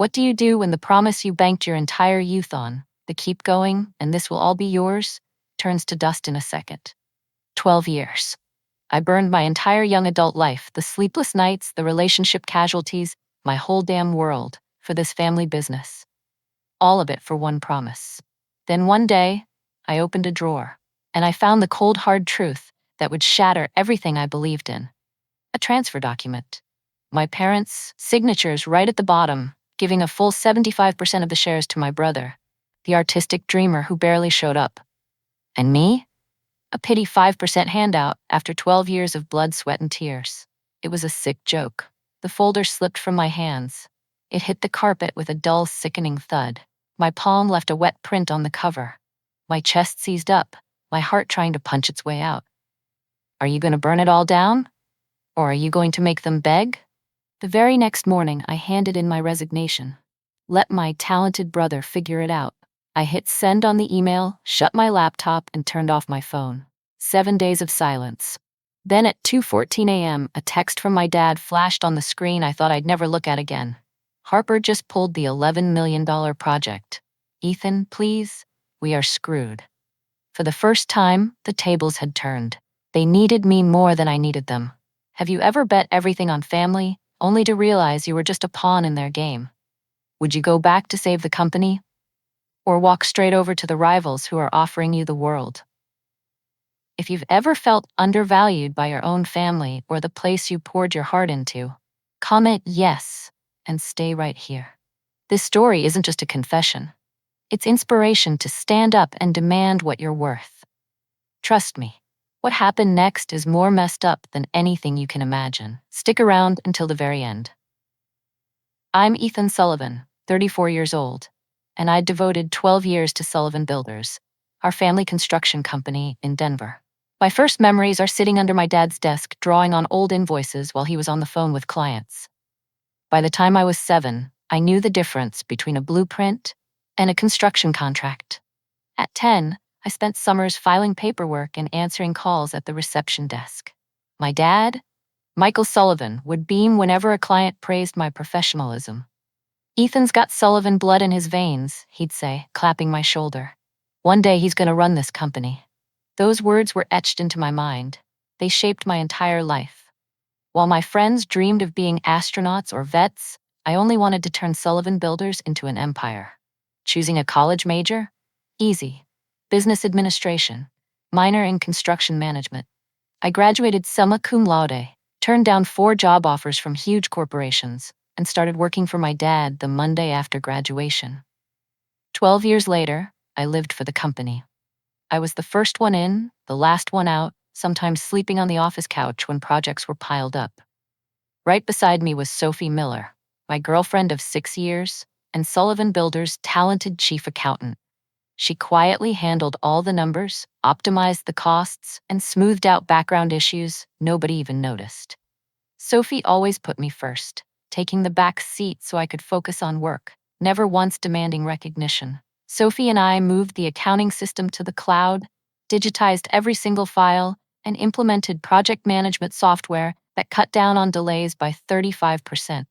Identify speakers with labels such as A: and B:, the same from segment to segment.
A: What do you do when the promise you banked your entire youth on, the keep going and this will all be yours, turns to dust in a second? 12 years. I burned my entire young adult life, the sleepless nights, the relationship casualties, my whole damn world, for this family business. All of it for one promise. Then one day, I opened a drawer, and I found the cold hard truth that would shatter everything I believed in. A transfer document. My parents' signatures right at the bottom, giving a full 75% of the shares to my brother, the artistic dreamer who barely showed up. And me? A pity 5% handout after 12 years of blood, sweat, and tears. It was a sick joke. The folder slipped from my hands. It hit the carpet with a dull, sickening thud. My palm left a wet print on the cover. My chest seized up, my heart trying to punch its way out. Are you going to burn it all down? Or are you going to make them beg? The very next morning, I handed in my resignation. Let my talented brother figure it out. I hit send on the email, shut my laptop, and turned off my phone. 7 days of silence. Then at 2:14 a.m., a text from my dad flashed on the screen I thought I'd never look at again. Harper just pulled the $11 million project. Ethan, please, we are screwed. For the first time, the tables had turned. They needed me more than I needed them. Have you ever bet everything on family, only to realize you were just a pawn in their game? Would you go back to save the company? Or walk straight over to the rivals who are offering you the world? If you've ever felt undervalued by your own family or the place you poured your heart into, comment yes and stay right here. This story isn't just a confession. It's inspiration to stand up and demand what you're worth. Trust me, what happened next is more messed up than anything you can imagine. Stick around until the very end. I'm Ethan Sullivan, 34 years old, and I devoted 12 years to Sullivan Builders, our family construction company in Denver. My first memories are sitting under my dad's desk drawing on old invoices while he was on the phone with clients. By the time I was 7, I knew the difference between a blueprint and a construction contract. At 10, I spent summers filing paperwork and answering calls at the reception desk. My dad, Michael Sullivan, would beam whenever a client praised my professionalism. Ethan's got Sullivan blood in his veins, he'd say, clapping my shoulder. One day he's going to run this company. Those words were etched into my mind. They shaped my entire life. While my friends dreamed of being astronauts or vets, I only wanted to turn Sullivan Builders into an empire. Choosing a college major? Easy. Business administration. Minor in construction management. I graduated summa cum laude, turned down 4 job offers from huge corporations, and started working for my dad the Monday after graduation. 12 years later, I lived for the company. I was the first one in, the last one out, sometimes sleeping on the office couch when projects were piled up. Right beside me was Sophie Miller, my girlfriend of 6 years, and Sullivan Builders' talented chief accountant. She quietly handled all the numbers, optimized the costs, and smoothed out background issues nobody even noticed. Sophie always put me first, taking the back seat so I could focus on work, never once demanding recognition. Sophie and I moved the accounting system to the cloud, digitized every single file, and implemented project management software that cut down on delays by 35%.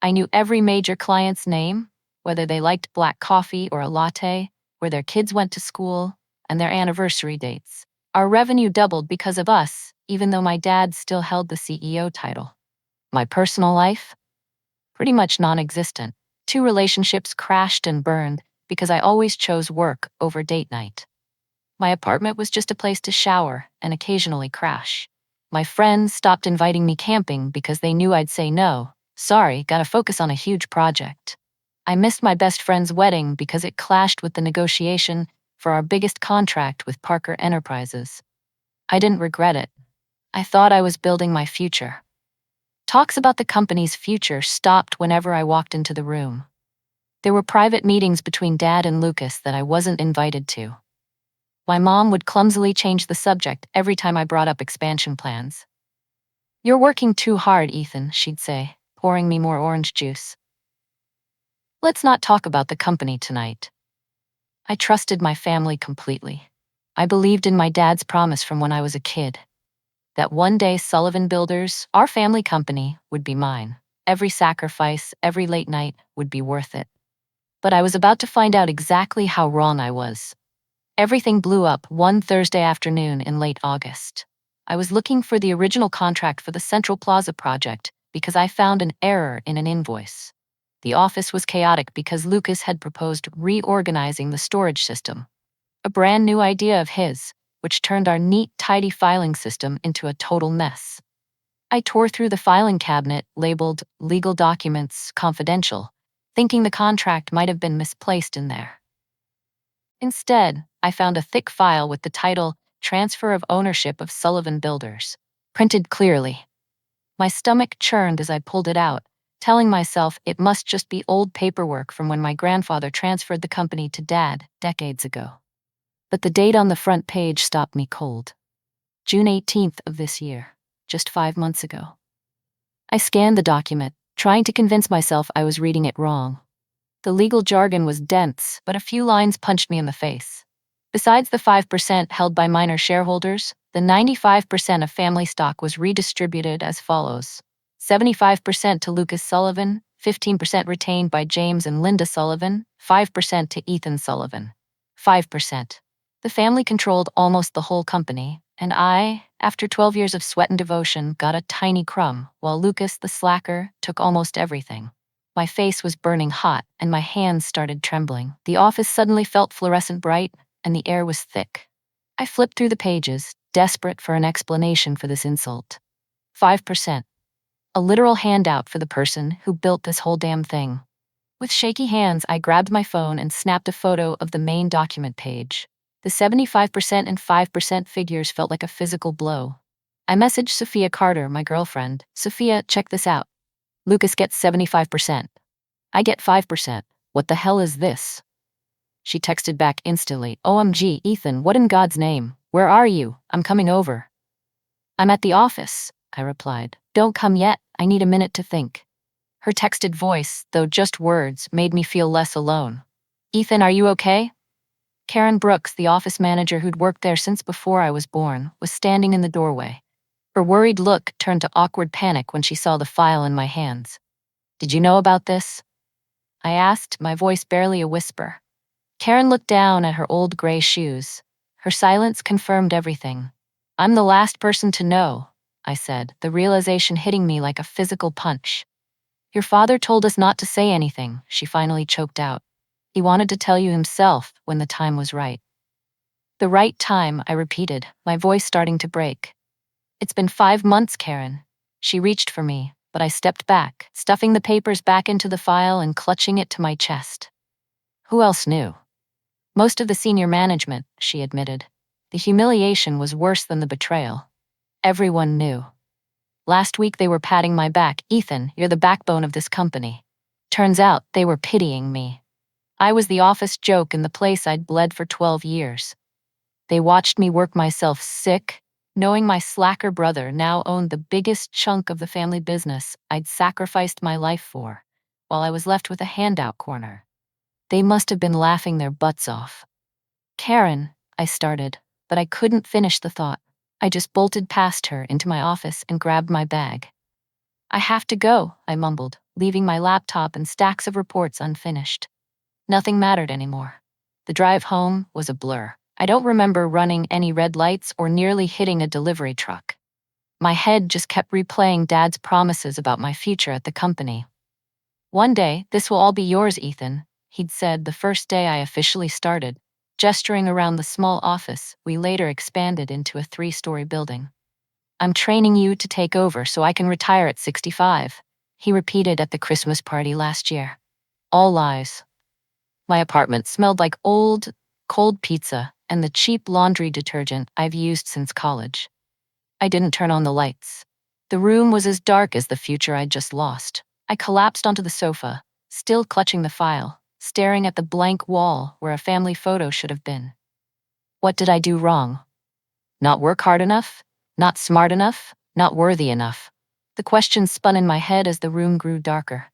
A: I knew every major client's name, whether they liked black coffee or a latte, where their kids went to school, and their anniversary dates. Our revenue doubled because of us, even though my dad still held the CEO title. My personal life? Pretty much non-existent. 2 relationships crashed and burned because I always chose work over date night. My apartment was just a place to shower and occasionally crash. My friends stopped inviting me camping because they knew I'd say no. Sorry, gotta focus on a huge project. I missed my best friend's wedding because it clashed with the negotiation for our biggest contract with Parker Enterprises. I didn't regret it. I thought I was building my future. Talks about the company's future stopped whenever I walked into the room. There were private meetings between Dad and Lucas that I wasn't invited to. My mom would clumsily change the subject every time I brought up expansion plans. "You're working too hard, Ethan," she'd say, pouring me more orange juice. "Let's not talk about the company tonight." I trusted my family completely. I believed in my dad's promise from when I was a kid, that one day Sullivan Builders, our family company, would be mine. Every sacrifice, every late night would be worth it. But I was about to find out exactly how wrong I was. Everything blew up one Thursday afternoon in late August. I was looking for the original contract for the Central Plaza project because I found an error in an invoice. The office was chaotic because Lucas had proposed reorganizing the storage system, a brand new idea of his, which turned our neat, tidy filing system into a total mess. I tore through the filing cabinet labeled Legal Documents Confidential, thinking the contract might have been misplaced in there. Instead, I found a thick file with the title Transfer of Ownership of Sullivan Builders, printed clearly. My stomach churned as I pulled it out, telling myself it must just be old paperwork from when my grandfather transferred the company to Dad decades ago. But the date on the front page stopped me cold. June 18th of this year, just 5 months ago. I scanned the document, trying to convince myself I was reading it wrong. The legal jargon was dense, but a few lines punched me in the face. Besides the 5% held by minor shareholders, the 95% of family stock was redistributed as follows: 75% to Lucas Sullivan, 15% retained by James and Linda Sullivan, 5% to Ethan Sullivan. 5%. The family controlled almost the whole company, and I, after 12 years of sweat and devotion, got a tiny crumb, while Lucas, the slacker, took almost everything. My face was burning hot, and my hands started trembling. The office suddenly felt fluorescent bright, and the air was thick. I flipped through the pages, desperate for an explanation for this insult. 5%. A literal handout for the person who built this whole damn thing. With shaky hands, I grabbed my phone and snapped a photo of the main document page. The 75% and 5% figures felt like a physical blow. I messaged Sophia Carter, my girlfriend. Sophia, check this out. Lucas gets 75%. I get 5%. What the hell is this? She texted back instantly. OMG, Ethan, what in God's name? Where are you? I'm coming over. I'm at the office, I replied. Don't come yet, I need a minute to think. Her texted voice, though just words, made me feel less alone. Ethan, are you okay? Karen Brooks, the office manager who'd worked there since before I was born, was standing in the doorway. Her worried look turned to awkward panic when she saw the file in my hands. Did you know about this? I asked, my voice barely a whisper. Karen looked down at her old gray shoes. Her silence confirmed everything. I'm the last person to know, I said, the realization hitting me like a physical punch. Your father told us not to say anything, she finally choked out. He wanted to tell you himself when the time was right. The right time, I repeated, my voice starting to break. It's been 5 months, Karen. She reached for me, but I stepped back, stuffing the papers back into the file and clutching it to my chest. Who else knew? Most of the senior management, she admitted. The humiliation was worse than the betrayal. Everyone knew. Last week they were patting my back. Ethan, you're the backbone of this company. Turns out they were pitying me. I was the office joke in the place I'd bled for 12 years. They watched me work myself sick, knowing my slacker brother now owned the biggest chunk of the family business I'd sacrificed my life for, while I was left with a handout corner. They must have been laughing their butts off. Karen, I started, but I couldn't finish the thought. I just bolted past her into my office and grabbed my bag. I have to go, I mumbled, leaving my laptop and stacks of reports unfinished. Nothing mattered anymore. The drive home was a blur. I don't remember running any red lights or nearly hitting a delivery truck. My head just kept replaying Dad's promises about my future at the company. One day, this will all be yours, Ethan, he'd said the first day I officially started, gesturing around the small office we later expanded into a 3-story building. I'm training you to take over so I can retire at 65, he repeated at the Christmas party last year. All lies. My apartment smelled like old, cold pizza and the cheap laundry detergent I've used since college. I didn't turn on the lights. The room was as dark as the future I'd just lost. I collapsed onto the sofa, still clutching the file, staring at the blank wall where a family photo should have been. What did I do wrong? Not work hard enough? Not smart enough? Not worthy enough? The questions spun in my head as the room grew darker.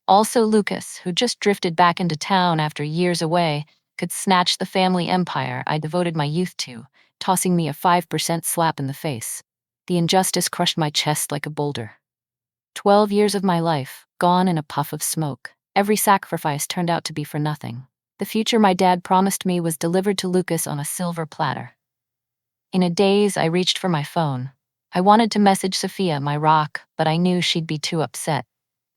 A: Also Lucas, who just drifted back into town after years away, could snatch the family empire I devoted my youth to, tossing me a 5% slap in the face. The injustice crushed my chest like a boulder. 12 years of my life, gone in a puff of smoke. Every sacrifice turned out to be for nothing. The future my dad promised me was delivered to Lucas on a silver platter. In a daze, I reached for my phone. I wanted to message Sophia, my rock, but I knew she'd be too upset.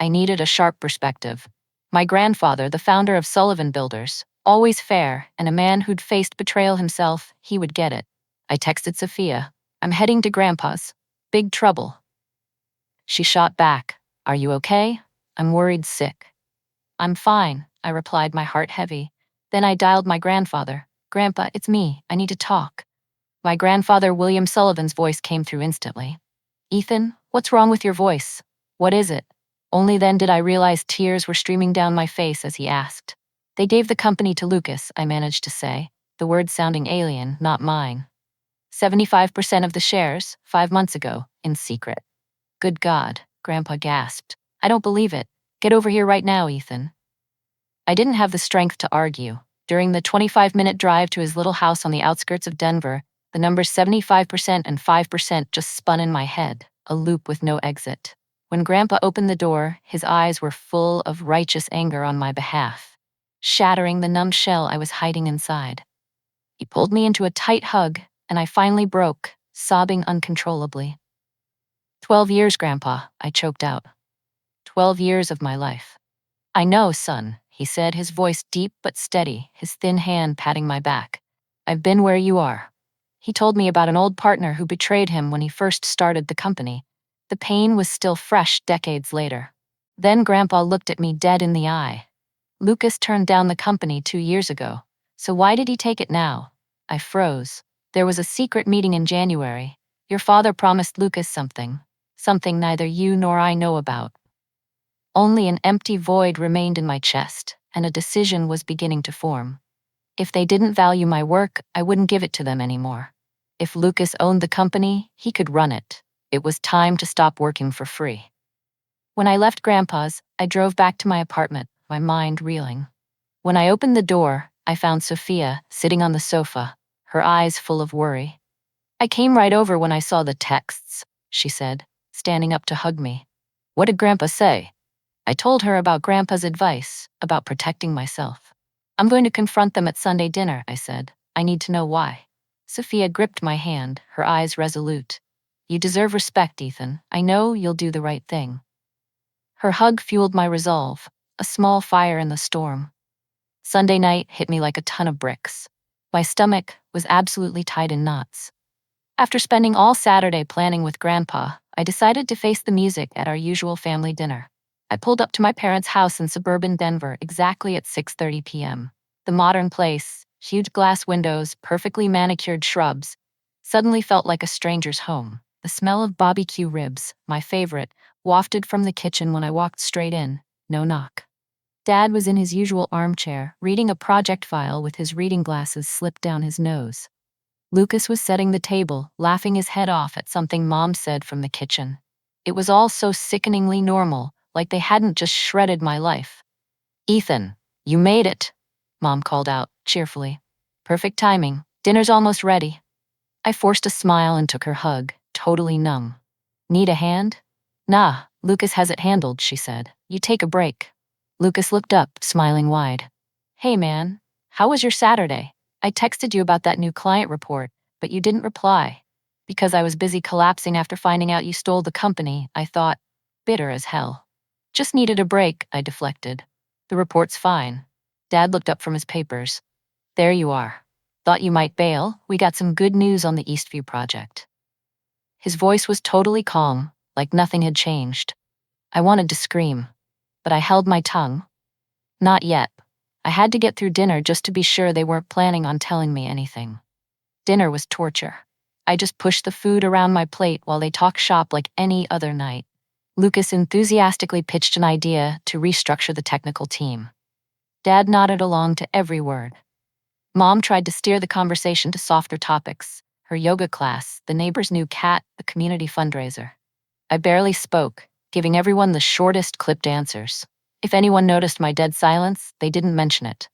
A: I needed a sharp perspective. My grandfather, the founder of Sullivan Builders, always fair, and a man who'd faced betrayal himself, he would get it. I texted Sophia, "I'm heading to Grandpa's. Big trouble." She shot back, "Are you okay? I'm worried sick." "I'm fine," I replied, my heart heavy. Then I dialed my grandfather. "Grandpa, it's me. I need to talk." My grandfather, William Sullivan's voice came through instantly. "Ethan, what's wrong with your voice? What is it?" Only then did I realize tears were streaming down my face as he asked. "They gave the company to Lucas," I managed to say, the words sounding alien, not mine. 75% of the shares, 5 months ago, in secret. "Good God," Grandpa gasped. "I don't believe it. Get over here right now, Ethan." I didn't have the strength to argue. During the 25-minute drive to his little house on the outskirts of Denver, the numbers 75% and 5% just spun in my head, a loop with no exit. When Grandpa opened the door, his eyes were full of righteous anger on my behalf, shattering the numb shell I was hiding inside. He pulled me into a tight hug, and I finally broke, sobbing uncontrollably. 12 years, Grandpa, I choked out. 12 years of my life. "I know, son," he said, his voice deep but steady, his thin hand patting my back. "I've been where you are." He told me about an old partner who betrayed him when he first started the company. The pain was still fresh decades later. Then Grandpa looked at me dead in the eye. "Lucas turned down the company 2 years ago. So why did he take it now?" I froze. "There was a secret meeting in January. Your father promised Lucas something. Something neither you nor I know about." Only an empty void remained in my chest, and a decision was beginning to form. If they didn't value my work, I wouldn't give it to them anymore. If Lucas owned the company, he could run it. It was time to stop working for free. When I left Grandpa's, I drove back to my apartment, my mind reeling. When I opened the door, I found Sophia sitting on the sofa, her eyes full of worry. "I came right over when I saw the texts," she said, standing up to hug me. "What did Grandpa say?" I told her about Grandpa's advice, about protecting myself. "I'm going to confront them at Sunday dinner," I said. "I need to know why." Sophia gripped my hand, her eyes resolute. "You deserve respect, Ethan. I know you'll do the right thing." Her hug fueled my resolve, a small fire in the storm. Sunday night hit me like a ton of bricks. My stomach was absolutely tied in knots. After spending all Saturday planning with Grandpa, I decided to face the music at our usual family dinner. I pulled up to my parents' house in suburban Denver exactly at 6:30 p.m. The modern place, huge glass windows, perfectly manicured shrubs, suddenly felt like a stranger's home. The smell of barbecue ribs, my favorite, wafted from the kitchen when I walked straight in. No knock. Dad was in his usual armchair, reading a project file with his reading glasses slipped down his nose. Lucas was setting the table, laughing his head off at something Mom said from the kitchen. It was all so sickeningly normal, like they hadn't just shredded my life. "Ethan, you made it," Mom called out, cheerfully. "Perfect timing. Dinner's almost ready." I forced a smile and took her hug, totally numb. "Need a hand?" "Nah, Lucas has it handled," she said. "You take a break." Lucas looked up, smiling wide. "Hey man, how was your Saturday? I texted you about that new client report, but you didn't reply." Because I was busy collapsing after finding out you stole the company, I thought, bitter as hell. "Just needed a break," I deflected. "The report's fine." Dad looked up from his papers. "There you are. Thought you might bail. We got some good news on the Eastview project." His voice was totally calm, like nothing had changed. I wanted to scream, but I held my tongue. Not yet. I had to get through dinner just to be sure they weren't planning on telling me anything. Dinner was torture. I just pushed the food around my plate while they talked shop like any other night. Lucas enthusiastically pitched an idea to restructure the technical team. Dad nodded along to every word. Mom tried to steer the conversation to softer topics: her yoga class, the neighbor's new cat, the community fundraiser. I barely spoke, giving everyone the shortest clipped answers. If anyone noticed my dead silence, they didn't mention it.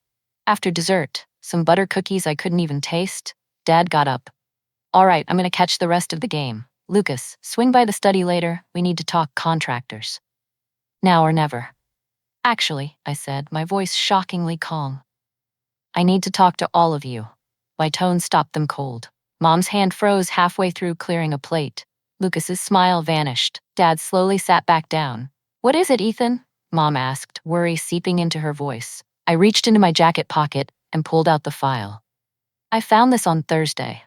A: After dessert, some butter cookies I couldn't even taste, Dad got up. "All right, I'm gonna catch the rest of the game. Lucas, swing by the study later. We need to talk contractors. Now or never. Actually, I said, my voice shockingly calm. I need to talk to all of you. My tone stopped them cold. Mom's hand froze halfway through clearing a plate. Lucas's smile vanished. Dad slowly sat back down. What is it, Ethan? Mom asked, worry seeping into her voice. I reached into my jacket pocket and pulled out the file. I found this on Thursday,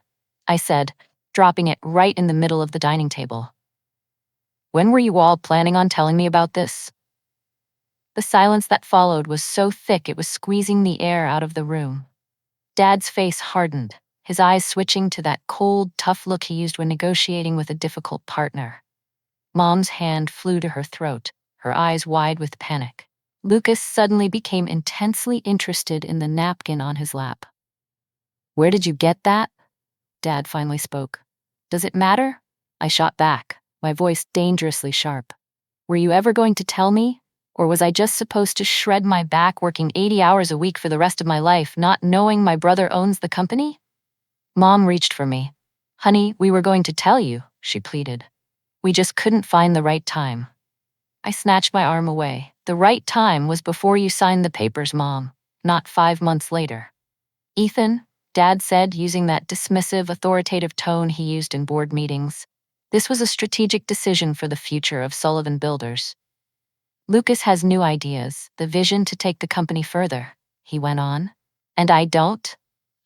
A: I said, dropping it right in the middle of the dining table. When were you all planning on telling me about this? The silence that followed was so thick it was squeezing the air out of the room. Dad's face hardened, his eyes switching to that cold, tough look he used when negotiating with a difficult partner. Mom's hand flew to her throat, her eyes wide with panic. Lucas suddenly became intensely interested in the napkin on his lap. Where did you get that? Dad finally spoke. Does it matter? I shot back, my voice dangerously sharp. Were you ever going to tell me? Or was I just supposed to shred my back working 80 hours a week for the rest of my life, not knowing my brother owns the company? Mom reached for me. Honey, we were going to tell you, she pleaded. We just couldn't find the right time. I snatched my arm away. The right time was before you signed the papers, Mom, not 5 months later. Ethan, Dad said, using that dismissive, authoritative tone he used in board meetings. This was a strategic decision for the future of Sullivan Builders. Lucas has new ideas, the vision to take the company further, he went on. And I don't?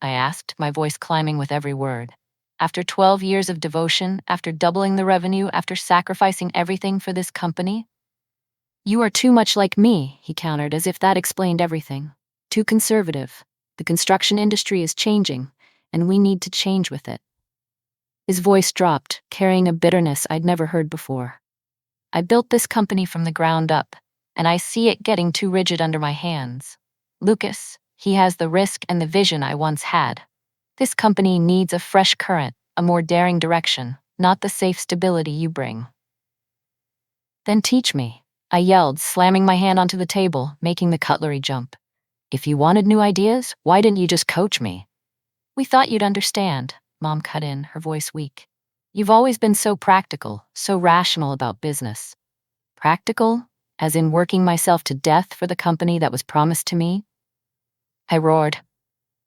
A: I asked, my voice climbing with every word. After 12 years of devotion, after doubling the revenue, after sacrificing everything for this company? You are too much like me, he countered, as if that explained everything. Too conservative. The construction industry is changing, and we need to change with it. His voice dropped, carrying a bitterness I'd never heard before. I built this company from the ground up, and I see it getting too rigid under my hands. Lucas, he has the risk and the vision I once had. This company needs a fresh current, a more daring direction, not the safe stability you bring. Then teach me, I yelled, slamming my hand onto the table, making the cutlery jump. If you wanted new ideas, why didn't you just coach me? We thought you'd understand, Mom cut in, her voice weak. You've always been so practical, so rational about business. Practical? As in working myself to death for the company that was promised to me? I roared.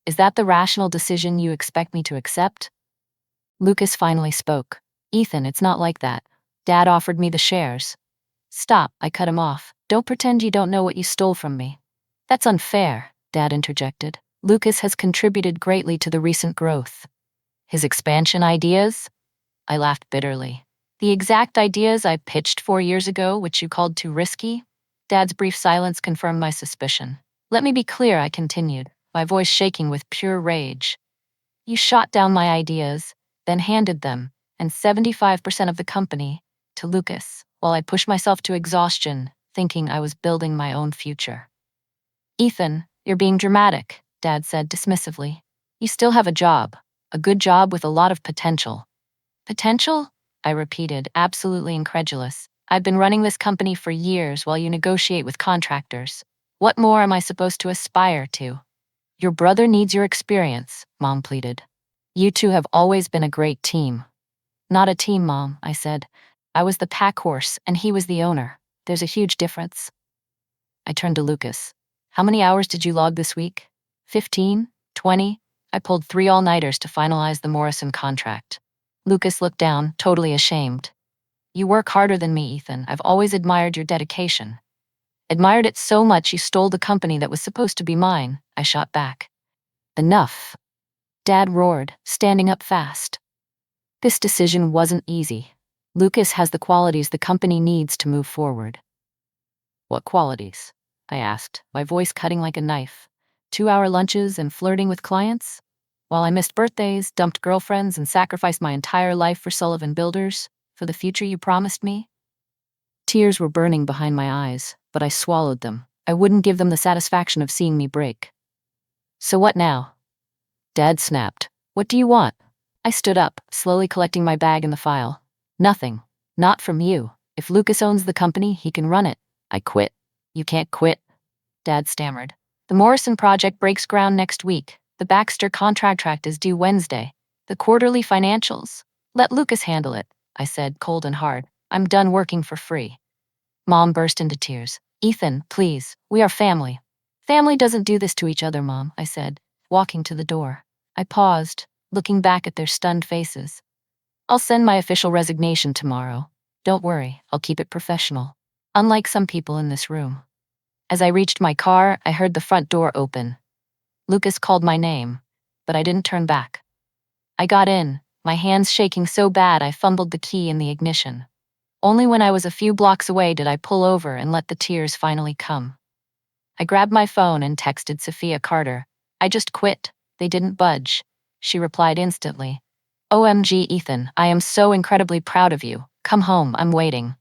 A: Is that the rational decision you expect me to accept? Lucas finally spoke. Ethan, it's not like that. Dad offered me the shares. Stop, I cut him off. Don't pretend you don't know what you stole from me. That's unfair, Dad interjected. Lucas has contributed greatly to the recent growth. His expansion ideas? I laughed bitterly. The exact ideas I pitched 4 years ago, which you called too risky? Dad's brief silence confirmed my suspicion. Let me be clear, I continued, my voice shaking with pure rage. You shot down my ideas, then handed them, and 75% of the company, to Lucas, while I pushed myself to exhaustion, thinking I was building my own future. Ethan, you're being dramatic, Dad said dismissively. You still have a job, a good job with a lot of potential. Potential? I repeated, absolutely incredulous. I've been running this company for years while you negotiate with contractors. What more am I supposed to aspire to? Your brother needs your experience, Mom pleaded. You two have always been a great team. Not a team, Mom, I said. I was the pack horse and he was the owner. There's a huge difference. I turned to Lucas. How many hours did you log this week? 15? 20? I pulled 3 all-nighters to finalize the Morrison contract. Lucas looked down, totally ashamed. You work harder than me, Ethan. I've always admired your dedication. Admired it so much you stole the company that was supposed to be mine, I shot back. Enough. Dad roared, standing up fast. This decision wasn't easy. Lucas has the qualities the company needs to move forward. What qualities? I asked, my voice cutting like a knife. 2-hour lunches and flirting with clients? While I missed birthdays, dumped girlfriends, and sacrificed my entire life for Sullivan Builders, for the future you promised me? Tears were burning behind my eyes, but I swallowed them. I wouldn't give them the satisfaction of seeing me break. So what now? Dad snapped. What do you want? I stood up, slowly collecting my bag and the file. Nothing. Not from you. If Lucas owns the company, he can run it. I quit. You can't quit, Dad stammered. The Morrison project breaks ground next week. The Baxter contract is due Wednesday. The quarterly financials. Let Lucas handle it. I said, cold and hard. I'm done working for free. Mom burst into tears. Ethan, please, we are family. Family doesn't do this to each other, Mom, I said, walking to the door. I paused, looking back at their stunned faces. I'll send my official resignation tomorrow. Don't worry, I'll keep it professional. Unlike some people in this room. As I reached my car, I heard the front door open. Lucas called my name, but I didn't turn back. I got in, my hands shaking so bad I fumbled the key in the ignition. Only when I was a few blocks away did I pull over and let the tears finally come. I grabbed my phone and texted Sophia Carter. I just quit. They didn't budge. She replied instantly. OMG, Ethan, I am so incredibly proud of you. Come home, I'm waiting.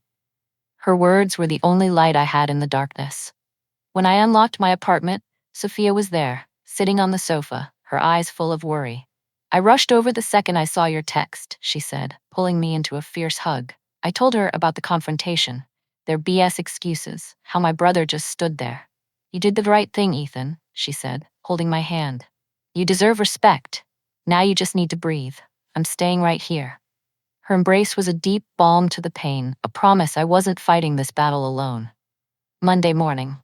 A: Her words were the only light I had in the darkness. When I unlocked my apartment, Sophia was there, sitting on the sofa, her eyes full of worry. I rushed over the second I saw your text, she said, pulling me into a fierce hug. I told her about the confrontation, their BS excuses, how my brother just stood there. You did the right thing, Ethan, she said, holding my hand. You deserve respect. Now you just need to breathe. I'm staying right here. Her embrace was a deep balm to the pain, a promise I wasn't fighting this battle alone. Monday morning.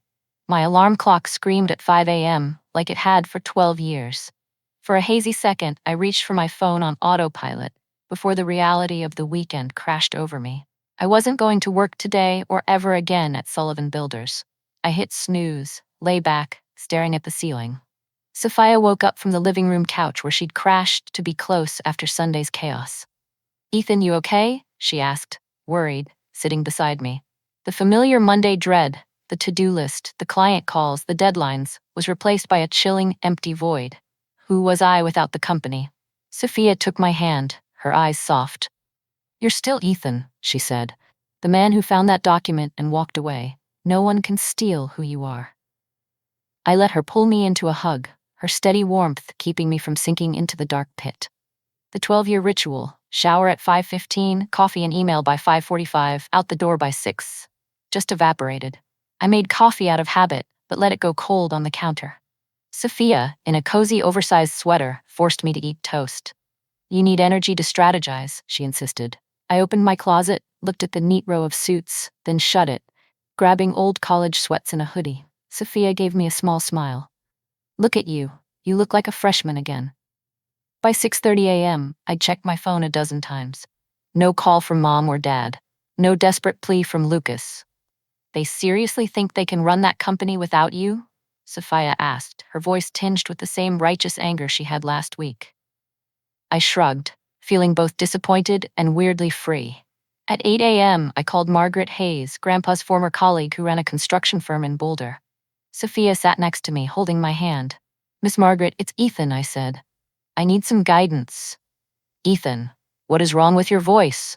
A: My alarm clock screamed at 5 a.m. like it had for 12 years. For a hazy second, I reached for my phone on autopilot before the reality of the weekend crashed over me. I wasn't going to work today or ever again at Sullivan Builders. I hit snooze, lay back, staring at the ceiling. Sophia woke up from the living room couch where she'd crashed to be close after Sunday's chaos. Ethan, you okay? She asked, worried, sitting beside me. The familiar Monday dread, the to-do list, the client calls, the deadlines, was replaced by a chilling, empty void. Who was I without the company? Sophia took my hand, her eyes soft. You're still Ethan, she said. The man who found that document and walked away. No one can steal who you are. I let her pull me into a hug, her steady warmth keeping me from sinking into the dark pit. The 12-year ritual, shower at 5:15, coffee and email by 5:45, out the door by 6, just evaporated. I made coffee out of habit, but let it go cold on the counter. Sophia, in a cozy oversized sweater, forced me to eat toast. You need energy to strategize, she insisted. I opened my closet, looked at the neat row of suits, then shut it, grabbing old college sweats and a hoodie. Sophia gave me a small smile. Look at you. You look like a freshman again. By 6:30 a.m., I'd checked my phone a dozen times. No call from Mom or Dad. No desperate plea from Lucas. They seriously think they can run that company without you? Sophia asked, her voice tinged with the same righteous anger she had last week. I shrugged, feeling both disappointed and weirdly free. At 8 a.m., I called Margaret Hayes, Grandpa's former colleague who ran a construction firm in Boulder. Sophia sat next to me, holding my hand. Miss Margaret, it's Ethan, I said. I need some guidance. Ethan, what is wrong with your voice?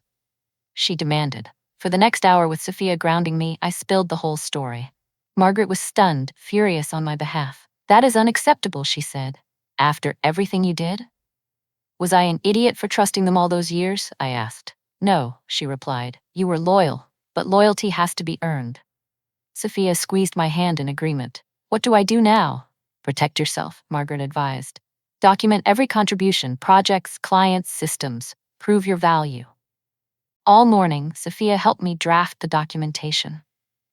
A: She demanded. For the next hour with Sophia grounding me, I spilled the whole story. Margaret was stunned, furious on my behalf. That is unacceptable, she said. After everything you did? Was I an idiot for trusting them all those years? I asked. No, she replied. You were loyal, but loyalty has to be earned. Sophia squeezed my hand in agreement. What do I do now? Protect yourself, Margaret advised. Document every contribution, projects, clients, systems. Prove your value. All morning, Sophia helped me draft the documentation.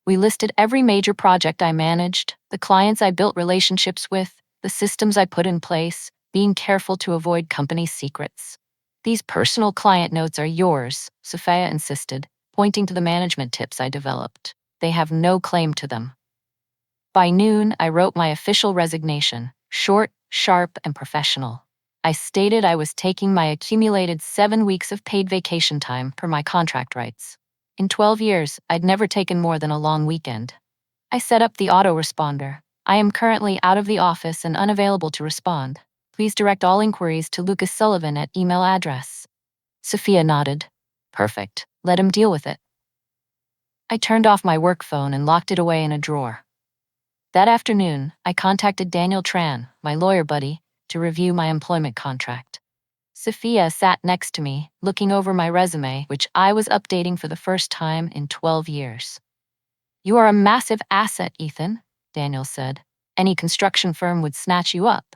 A: We listed every major project I managed, the clients I built relationships with, the systems I put in place, being careful to avoid company secrets. These personal client notes are yours, Sophia insisted, pointing to the management tips I developed. They have no claim to them. By noon, I wrote my official resignation, short, sharp, and professional. I stated I was taking my accumulated 7 weeks of paid vacation time per my contract rights. In 12 years, I'd never taken more than a long weekend. I set up the autoresponder. I am currently out of the office and unavailable to respond. Please direct all inquiries to Lucas Sullivan at email address. Sophia nodded. Perfect. Let him deal with it. I turned off my work phone and locked it away in a drawer. That afternoon, I contacted Daniel Tran, my lawyer buddy, to review my employment contract. Sophia sat next to me, looking over my resume, which I was updating for the first time in 12 years. You are a massive asset, Ethan, Daniel said. Any construction firm would snatch you up.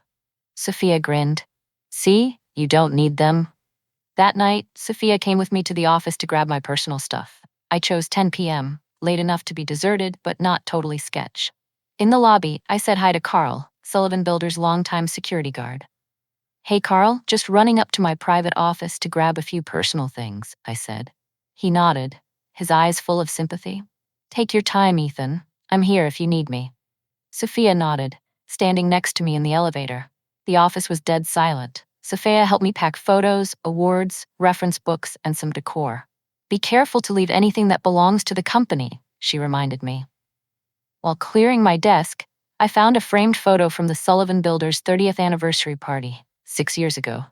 A: Sophia grinned. See, you don't need them. That night, Sophia came with me to the office to grab my personal stuff. I chose 10 p.m., late enough to be deserted, but not totally sketch. In the lobby, I said hi to Carl, Sullivan Builders' longtime security guard. "Hey Carl, just running up to my private office to grab a few personal things," I said. He nodded, his eyes full of sympathy. "Take your time, Ethan. I'm here if you need me." Sophia nodded, standing next to me in the elevator. The office was dead silent. Sophia helped me pack photos, awards, reference books, and some decor. "Be careful to leave anything that belongs to the company," she reminded me. While clearing my desk, I found a framed photo from the Sullivan Builders' 30th anniversary party, 6 years ago.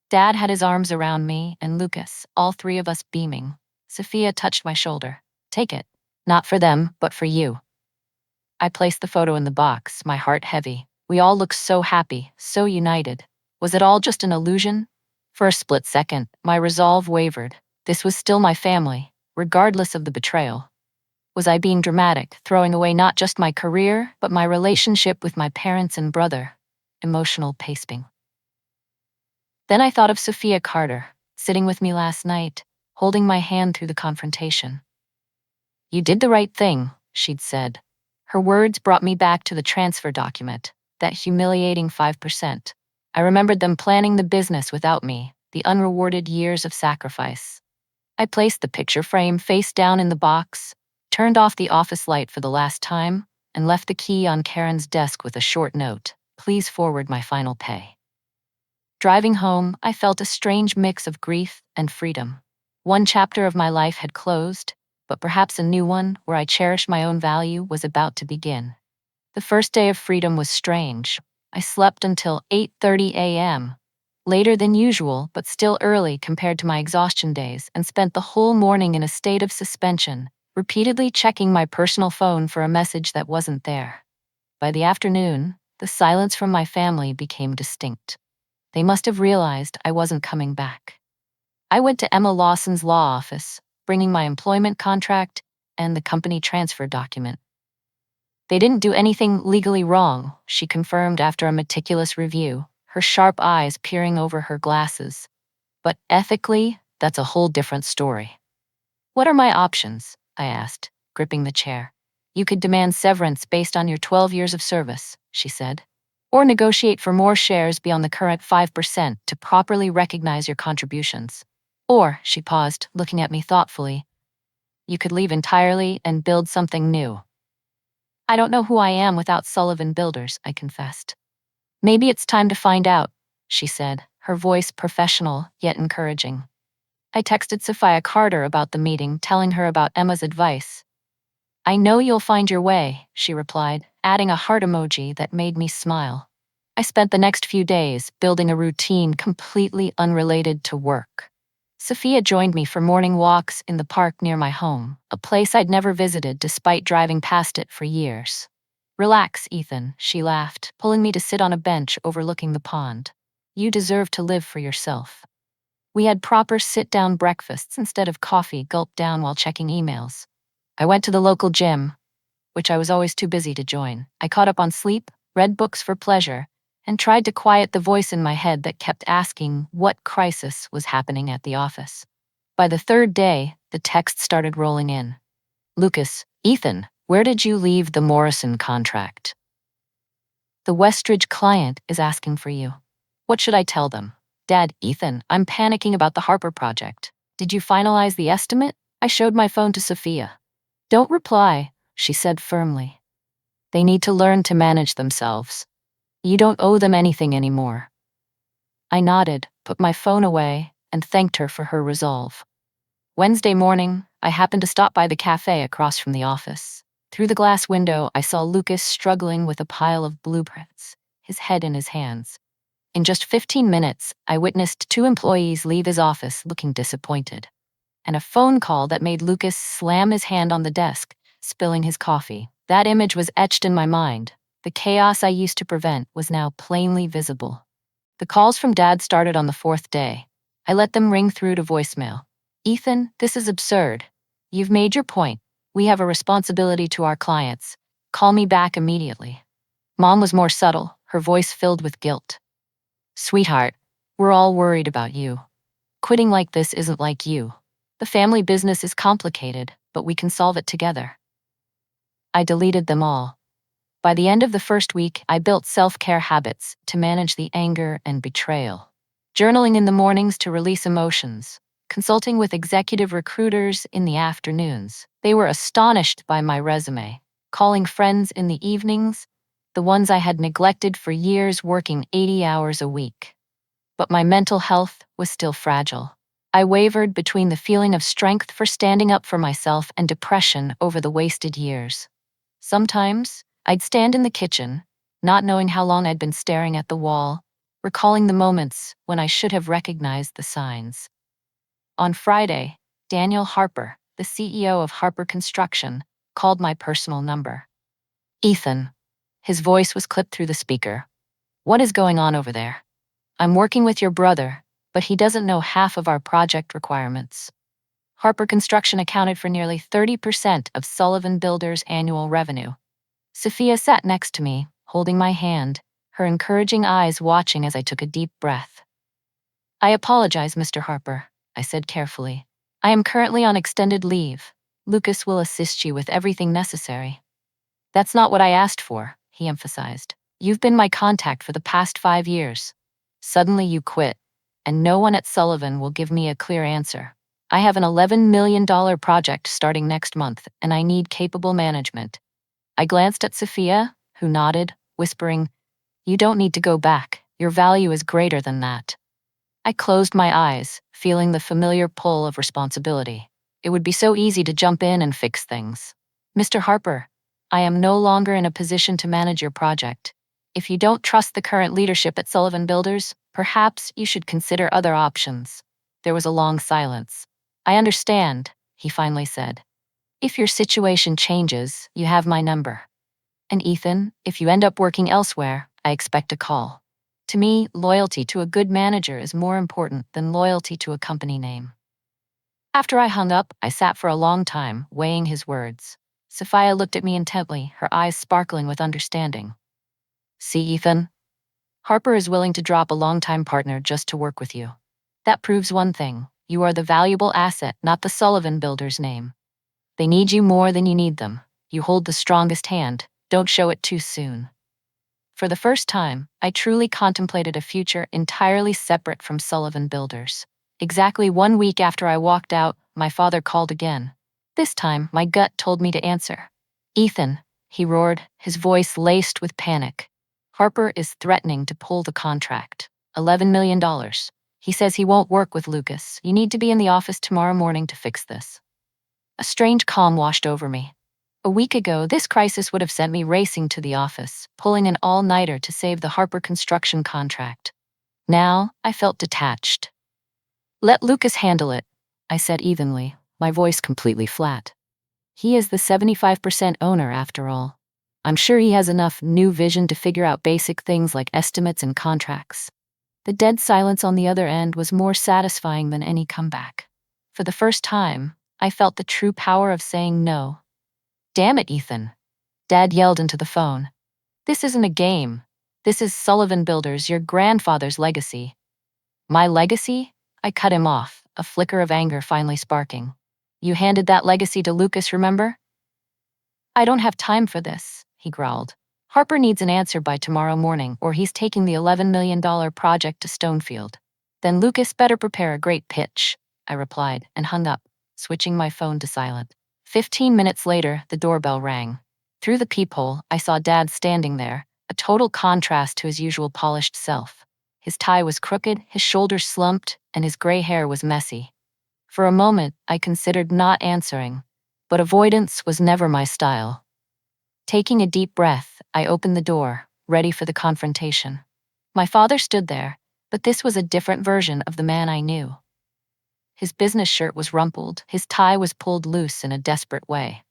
A: Dad had his arms around me, and Lucas, all three of us beaming. Sophia touched my shoulder. "Take it. Not for them, but for you." I placed the photo in the box, my heart heavy. We all looked so happy, so united. Was it all just an illusion? For a split second, my resolve wavered. This was still my family, regardless of the betrayal. Was I being dramatic, throwing away not just my career, but my relationship with my parents and brother? Emotional pacing. Then I thought of Sophia Carter, sitting with me last night, holding my hand through the confrontation. "You did the right thing," she'd said. Her words brought me back to the transfer document, that humiliating 5%. I remembered them planning the business without me, the unrewarded years of sacrifice. I placed the picture frame face down in the box, turned off the office light for the last time, and left the key on Karen's desk with a short note: "Please forward my final pay." Driving home, I felt a strange mix of grief and freedom. One chapter of my life had closed, but perhaps a new one, where I cherished my own value, was about to begin. The first day of freedom was strange. I slept until 8:30 a.m., later than usual, but still early compared to my exhaustion days, and spent the whole morning in a state of suspension, repeatedly checking my personal phone for a message that wasn't there. By the afternoon, the silence from my family became distinct. They must have realized I wasn't coming back. I went to Emma Lawson's law office, bringing my employment contract and the company transfer document. "They didn't do anything legally wrong," she confirmed after a meticulous review, her sharp eyes peering over her glasses. "But ethically, that's a whole different story." "What are my options?" I asked, gripping the chair. "You could demand severance based on your 12 years of service," she said, "or negotiate for more shares beyond the current 5% to properly recognize your contributions. Or," she paused, looking at me thoughtfully, "you could leave entirely and build something new." "I don't know who I am without Sullivan Builders," I confessed. "Maybe it's time to find out," she said, her voice professional yet encouraging. I texted Sophia Carter about the meeting, telling her about Emma's advice. "I know you'll find your way," she replied, adding a heart emoji that made me smile. I spent the next few days building a routine completely unrelated to work. Sophia joined me for morning walks in the park near my home, a place I'd never visited despite driving past it for years. "Relax, Ethan," she laughed, pulling me to sit on a bench overlooking the pond. "You deserve to live for yourself." We had proper sit-down breakfasts instead of coffee gulped down while checking emails. I went to the local gym, which I was always too busy to join. I caught up on sleep, read books for pleasure, and tried to quiet the voice in my head that kept asking what crisis was happening at the office. By the third day, the texts started rolling in. "Lucas, Ethan, where did you leave the Morrison contract? The Westridge client is asking for you. What should I tell them? Dad, Ethan, I'm panicking about the Harper project. Did you finalize the estimate?" I showed my phone to Sophia. "Don't reply," she said firmly. "They need to learn to manage themselves. You don't owe them anything anymore." I nodded, put my phone away, and thanked her for her resolve. Wednesday morning, I happened to stop by the cafe across from the office. Through the glass window, I saw Lucas struggling with a pile of blueprints, his head in his hands. In just 15 minutes, I witnessed 2 employees leave his office looking disappointed, and a phone call that made Lucas slam his hand on the desk, spilling his coffee. That image was etched in my mind. The chaos I used to prevent was now plainly visible. The calls from Dad started on the 4th day. I let them ring through to voicemail. "Ethan, this is absurd. You've made your point. We have a responsibility to our clients. Call me back immediately." Mom was more subtle, her voice filled with guilt. "Sweetheart, we're all worried about you. Quitting like this isn't like you. The family business is complicated, but we can solve it together. I deleted them all. By the end of the first week, I built self-care habits to manage the anger and betrayal. Journaling in the mornings to release emotions. Consulting with executive recruiters in the afternoons. They were astonished by my resume. Calling friends in the evenings, the ones I had neglected for years, working 80 hours a week. But my mental health was still fragile. I wavered between the feeling of strength for standing up for myself and depression over the wasted years. Sometimes, I'd stand in the kitchen, not knowing how long I'd been staring at the wall, recalling the moments when I should have recognized the signs. On Friday, Daniel Harper, the CEO of Harper Construction, called my personal number. Ethan. His voice was clipped through the speaker. What is going on over there? I'm working with your brother, but he doesn't know half of our project requirements. Harper Construction accounted for nearly 30% of Sullivan Builders' annual revenue. Sophia sat next to me, holding my hand, her encouraging eyes watching as I took a deep breath. I apologize, Mr. Harper, I said carefully. I am currently on extended leave. Lucas will assist you with everything necessary. That's not what I asked for, he emphasized. You've been my contact for the past 5 years. Suddenly you quit, and no one at Sullivan will give me a clear answer. I have an $11 million project starting next month, and I need capable management. I glanced at Sophia, who nodded, whispering, You don't need to go back. Your value is greater than that. I closed my eyes, feeling the familiar pull of responsibility. It would be so easy to jump in and fix things. Mr. Harper, I am no longer in a position to manage your project. If you don't trust the current leadership at Sullivan Builders, perhaps you should consider other options. There was a long silence. I understand, he finally said. If your situation changes, you have my number. And Ethan, if you end up working elsewhere, I expect a call. To me, loyalty to a good manager is more important than loyalty to a company name. After I hung up, I sat for a long time, weighing his words. Sophia looked at me intently, her eyes sparkling with understanding. See, Ethan? Harper is willing to drop a longtime partner just to work with you. That proves one thing. You are the valuable asset, not the Sullivan Builders name. They need you more than you need them. You hold the strongest hand. Don't show it too soon. For the first time, I truly contemplated a future entirely separate from Sullivan Builders. Exactly 1 week after I walked out, my father called again. This time, my gut told me to answer. Ethan, he roared, his voice laced with panic. Harper is threatening to pull the contract. $11 million. He says he won't work with Lucas. You need to be in the office tomorrow morning to fix this. A strange calm washed over me. A week ago, this crisis would have sent me racing to the office, pulling an all-nighter to save the Harper Construction contract. Now, I felt detached. Let Lucas handle it, I said evenly, my voice completely flat. He is the 75% owner after all. I'm sure he has enough new vision to figure out basic things like estimates and contracts. The dead silence on the other end was more satisfying than any comeback. For the first time, I felt the true power of saying no. Damn it, Ethan. Dad yelled into the phone. This isn't a game. This is Sullivan Builders, your grandfather's legacy. My legacy? I cut him off, a flicker of anger finally sparking. You handed that legacy to Lucas, remember? I don't have time for this, he growled. Harper needs an answer by tomorrow morning, or he's taking the $11 million project to Stonefield. Then Lucas better prepare a great pitch, I replied, and hung up, switching my phone to silent. 15 minutes later, the doorbell rang. Through the peephole, I saw Dad standing there, a total contrast to his usual polished self. His tie was crooked, his shoulders slumped, and his gray hair was messy. For a moment, I considered not answering, but avoidance was never my style. Taking a deep breath, I opened the door, ready for the confrontation. My father stood there, but this was a different version of the man I knew. His business shirt was rumpled, his tie was pulled loose in a desperate way.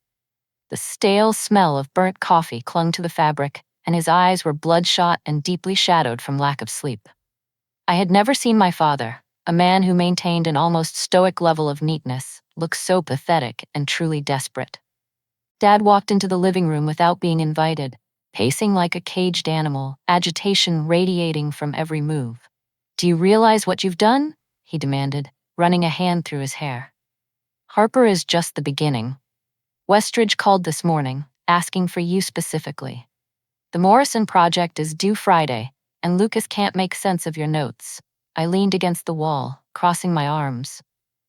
A: The stale smell of burnt coffee clung to the fabric, and his eyes were bloodshot and deeply shadowed from lack of sleep. I had never seen my father, a man who maintained an almost stoic level of neatness, look so pathetic and truly desperate. Dad walked into the living room without being invited, pacing like a caged animal, agitation radiating from every move. Do you realize what you've done? He demanded, running a hand through his hair. Harper is just the beginning. Westridge called this morning, asking for you specifically. The Morrison project is due Friday, and Lucas can't make sense of your notes. I leaned against the wall, crossing my arms.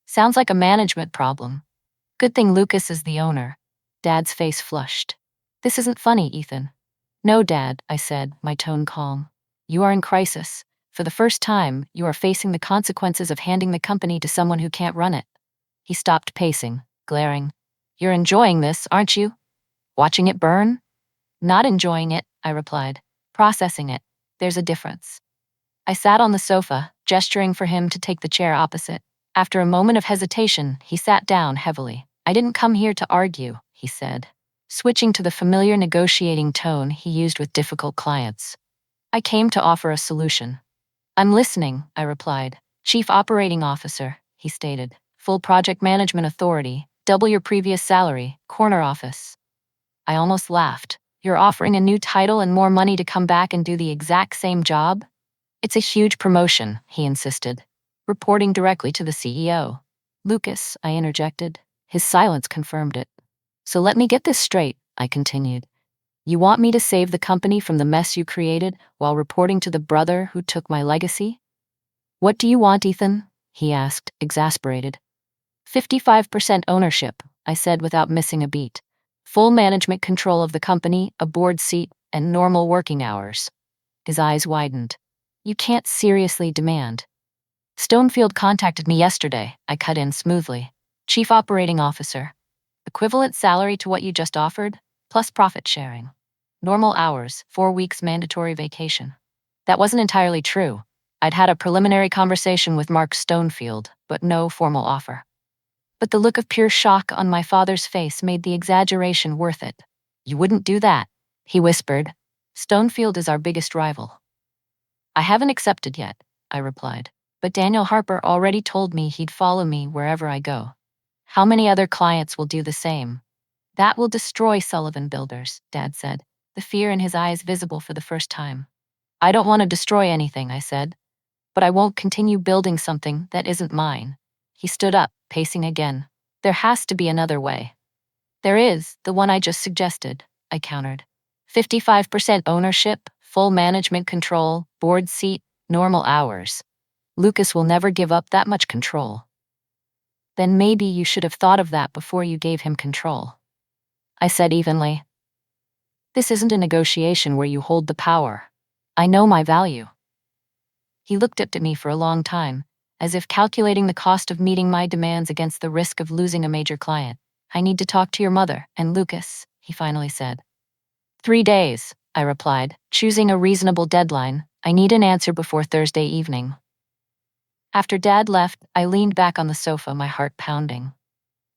A: Sounds like a management problem. Good thing Lucas is the owner. Dad's face flushed. This isn't funny, Ethan. No, Dad, I said, my tone calm. You are in crisis. For the first time, you are facing the consequences of handing the company to someone who can't run it. He stopped pacing, glaring. You're enjoying this, aren't you? Watching it burn? Not enjoying it, I replied. Processing it. There's a difference. I sat on the sofa, gesturing for him to take the chair opposite. After a moment of hesitation, he sat down heavily. I didn't come here to argue, he said, switching to the familiar negotiating tone he used with difficult clients. I came to offer a solution. I'm listening, I replied. Chief Operating Officer, he stated. Full project management authority, double your previous salary, corner office. I almost laughed. You're offering a new title and more money to come back and do the exact same job? It's a huge promotion, he insisted, reporting directly to the CEO. Lucas, I interjected. His silence confirmed it. So let me get this straight, I continued. You want me to save the company from the mess you created while reporting to the brother who took my legacy? What do you want, Ethan? He asked, exasperated. 55% ownership, I said without missing a beat. Full management control of the company, a board seat, and normal working hours. His eyes widened. You can't seriously demand. Stonefield contacted me yesterday, I cut in smoothly. Chief Operating Officer. Equivalent salary to what you just offered, plus profit sharing. Normal hours, 4 weeks mandatory vacation. That wasn't entirely true. I'd had a preliminary conversation with Mark Stonefield, but no formal offer. But the look of pure shock on my father's face made the exaggeration worth it. You wouldn't do that, he whispered. Stonefield is our biggest rival. I haven't accepted yet, I replied. But Daniel Harper already told me he'd follow me wherever I go. How many other clients will do the same? That will destroy Sullivan Builders, Dad said, the fear in his eyes visible for the first time. I don't want to destroy anything, I said. But I won't continue building something that isn't mine. He stood up, pacing again. There has to be another way. There is, the one I just suggested, I countered. 55% ownership, full management control, board seat, normal hours. Lucas will never give up that much control. Then maybe you should have thought of that before you gave him control. I said evenly. This isn't a negotiation where you hold the power. I know my value. He looked up at me for a long time, as if calculating the cost of meeting my demands against the risk of losing a major client. I need to talk to your mother and Lucas, he finally said. 3 days, I replied, choosing a reasonable deadline. I need an answer before Thursday evening. After Dad left, I leaned back on the sofa, my heart pounding.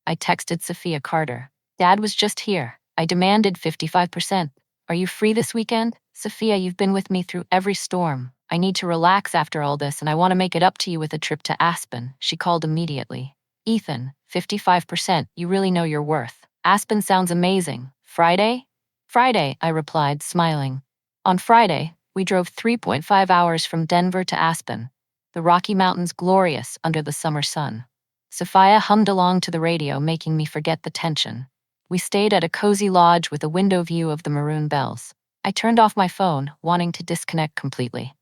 A: I texted Sophia Carter. Dad was just here. I demanded 55%. Are you free this weekend? Sophia, you've been with me through every storm. I need to relax after all this, and I want to make it up to you with a trip to Aspen, she called immediately. Ethan, 55%, you really know your worth. Aspen sounds amazing. Friday? Friday, I replied, smiling. On Friday, we drove 3.5 hours from Denver to Aspen. The Rocky Mountains glorious under the summer sun. Sophia hummed along to the radio, making me forget the tension. We stayed at a cozy lodge with a window view of the Maroon Bells. I turned off my phone, wanting to disconnect completely.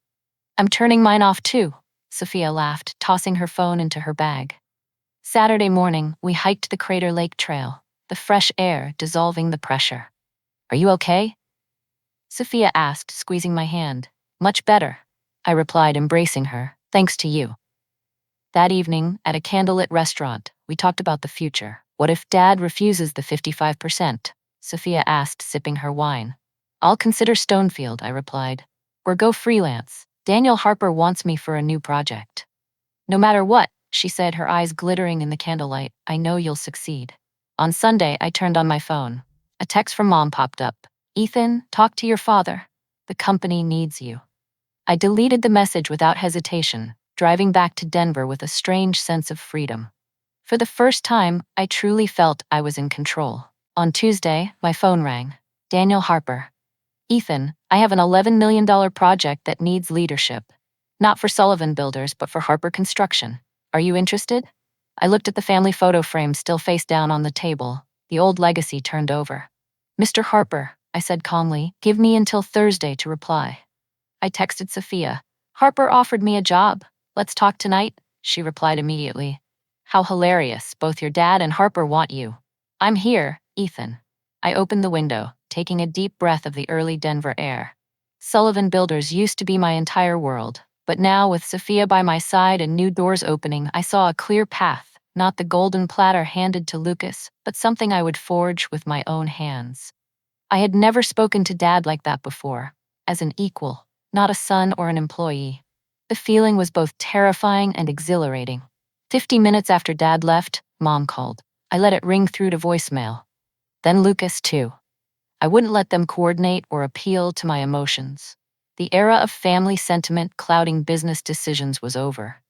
A: I'm turning mine off too, Sophia laughed, tossing her phone into her bag. Saturday morning, we hiked the Crater Lake Trail, the fresh air dissolving the pressure. Are you okay? Sophia asked, squeezing my hand. Much better, I replied, embracing her. Thanks to you. That evening, at a candlelit restaurant, we talked about the future. What if Dad refuses the 55%? Sophia asked, sipping her wine. I'll consider Stonefield, I replied. Or go freelance. Daniel Harper wants me for a new project. No matter what, she said, her eyes glittering in the candlelight, I know you'll succeed. On Sunday, I turned on my phone. A text from Mom popped up. Ethan, talk to your father. The company needs you. I deleted the message without hesitation, driving back to Denver with a strange sense of freedom. For the first time, I truly felt I was in control. On Tuesday, my phone rang. Daniel Harper. Ethan, I have an $11 million project that needs leadership. Not for Sullivan Builders, but for Harper Construction. Are you interested? I looked at the family photo frame still face down on the table, the old legacy turned over. Mr. Harper, I said calmly, give me until Thursday to reply. I texted Sophia. Harper offered me a job. Let's talk tonight, she replied immediately. How hilarious, both your dad and Harper want you. I'm here, Ethan. I opened the window, taking a deep breath of the early Denver air. Sullivan Builders used to be my entire world, but now with Sophia by my side and new doors opening, I saw a clear path, not the golden platter handed to Lucas, but something I would forge with my own hands. I had never spoken to Dad like that before, as an equal, not a son or an employee. The feeling was both terrifying and exhilarating. 50 minutes after Dad left, Mom called. I let it ring through to voicemail. Then Lucas, too. I wouldn't let them coordinate or appeal to my emotions. The era of family sentiment clouding business decisions was over.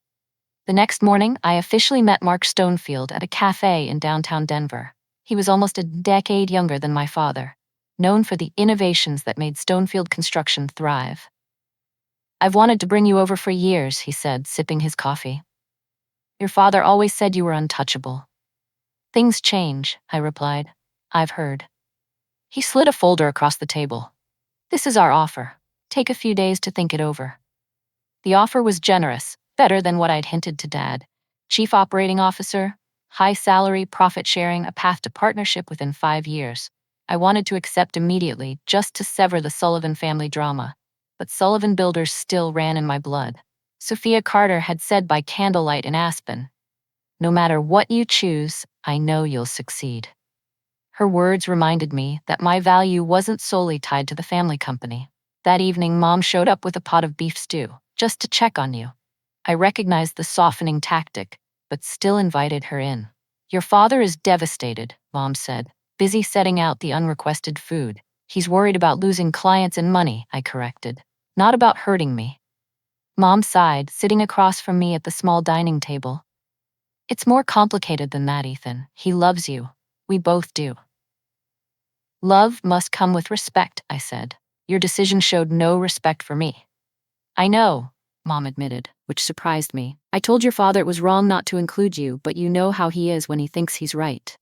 A: The next morning, I officially met Mark Stonefield at a cafe in downtown Denver. He was almost a decade younger than my father, known for the innovations that made Stonefield construction thrive. I've wanted to bring you over for years, he said, sipping his coffee. Your father always said you were untouchable. Things change, I replied. I've heard. He slid a folder across the table. This is our offer. Take a few days to think it over. The offer was generous, better than what I'd hinted to Dad. Chief Operating Officer, high salary, profit sharing, a path to partnership within 5 years. I wanted to accept immediately, just to sever the Sullivan family drama. But Sullivan Builders still ran in my blood. Sophia Carter had said by candlelight in Aspen, no matter what you choose, I know you'll succeed. Her words reminded me that my value wasn't solely tied to the family company. That evening, Mom showed up with a pot of beef stew, just to check on you. I recognized the softening tactic, but still invited her in. Your father is devastated, Mom said, busy setting out the unrequested food. He's worried about losing clients and money, I corrected. Not about hurting me. Mom sighed, sitting across from me at the small dining table. It's more complicated than that, Ethan. He loves you. We both do. Love must come with respect, I said. Your decision showed no respect for me. I know, Mom admitted, which surprised me. I told your father it was wrong not to include you, but you know how he is when he thinks he's right.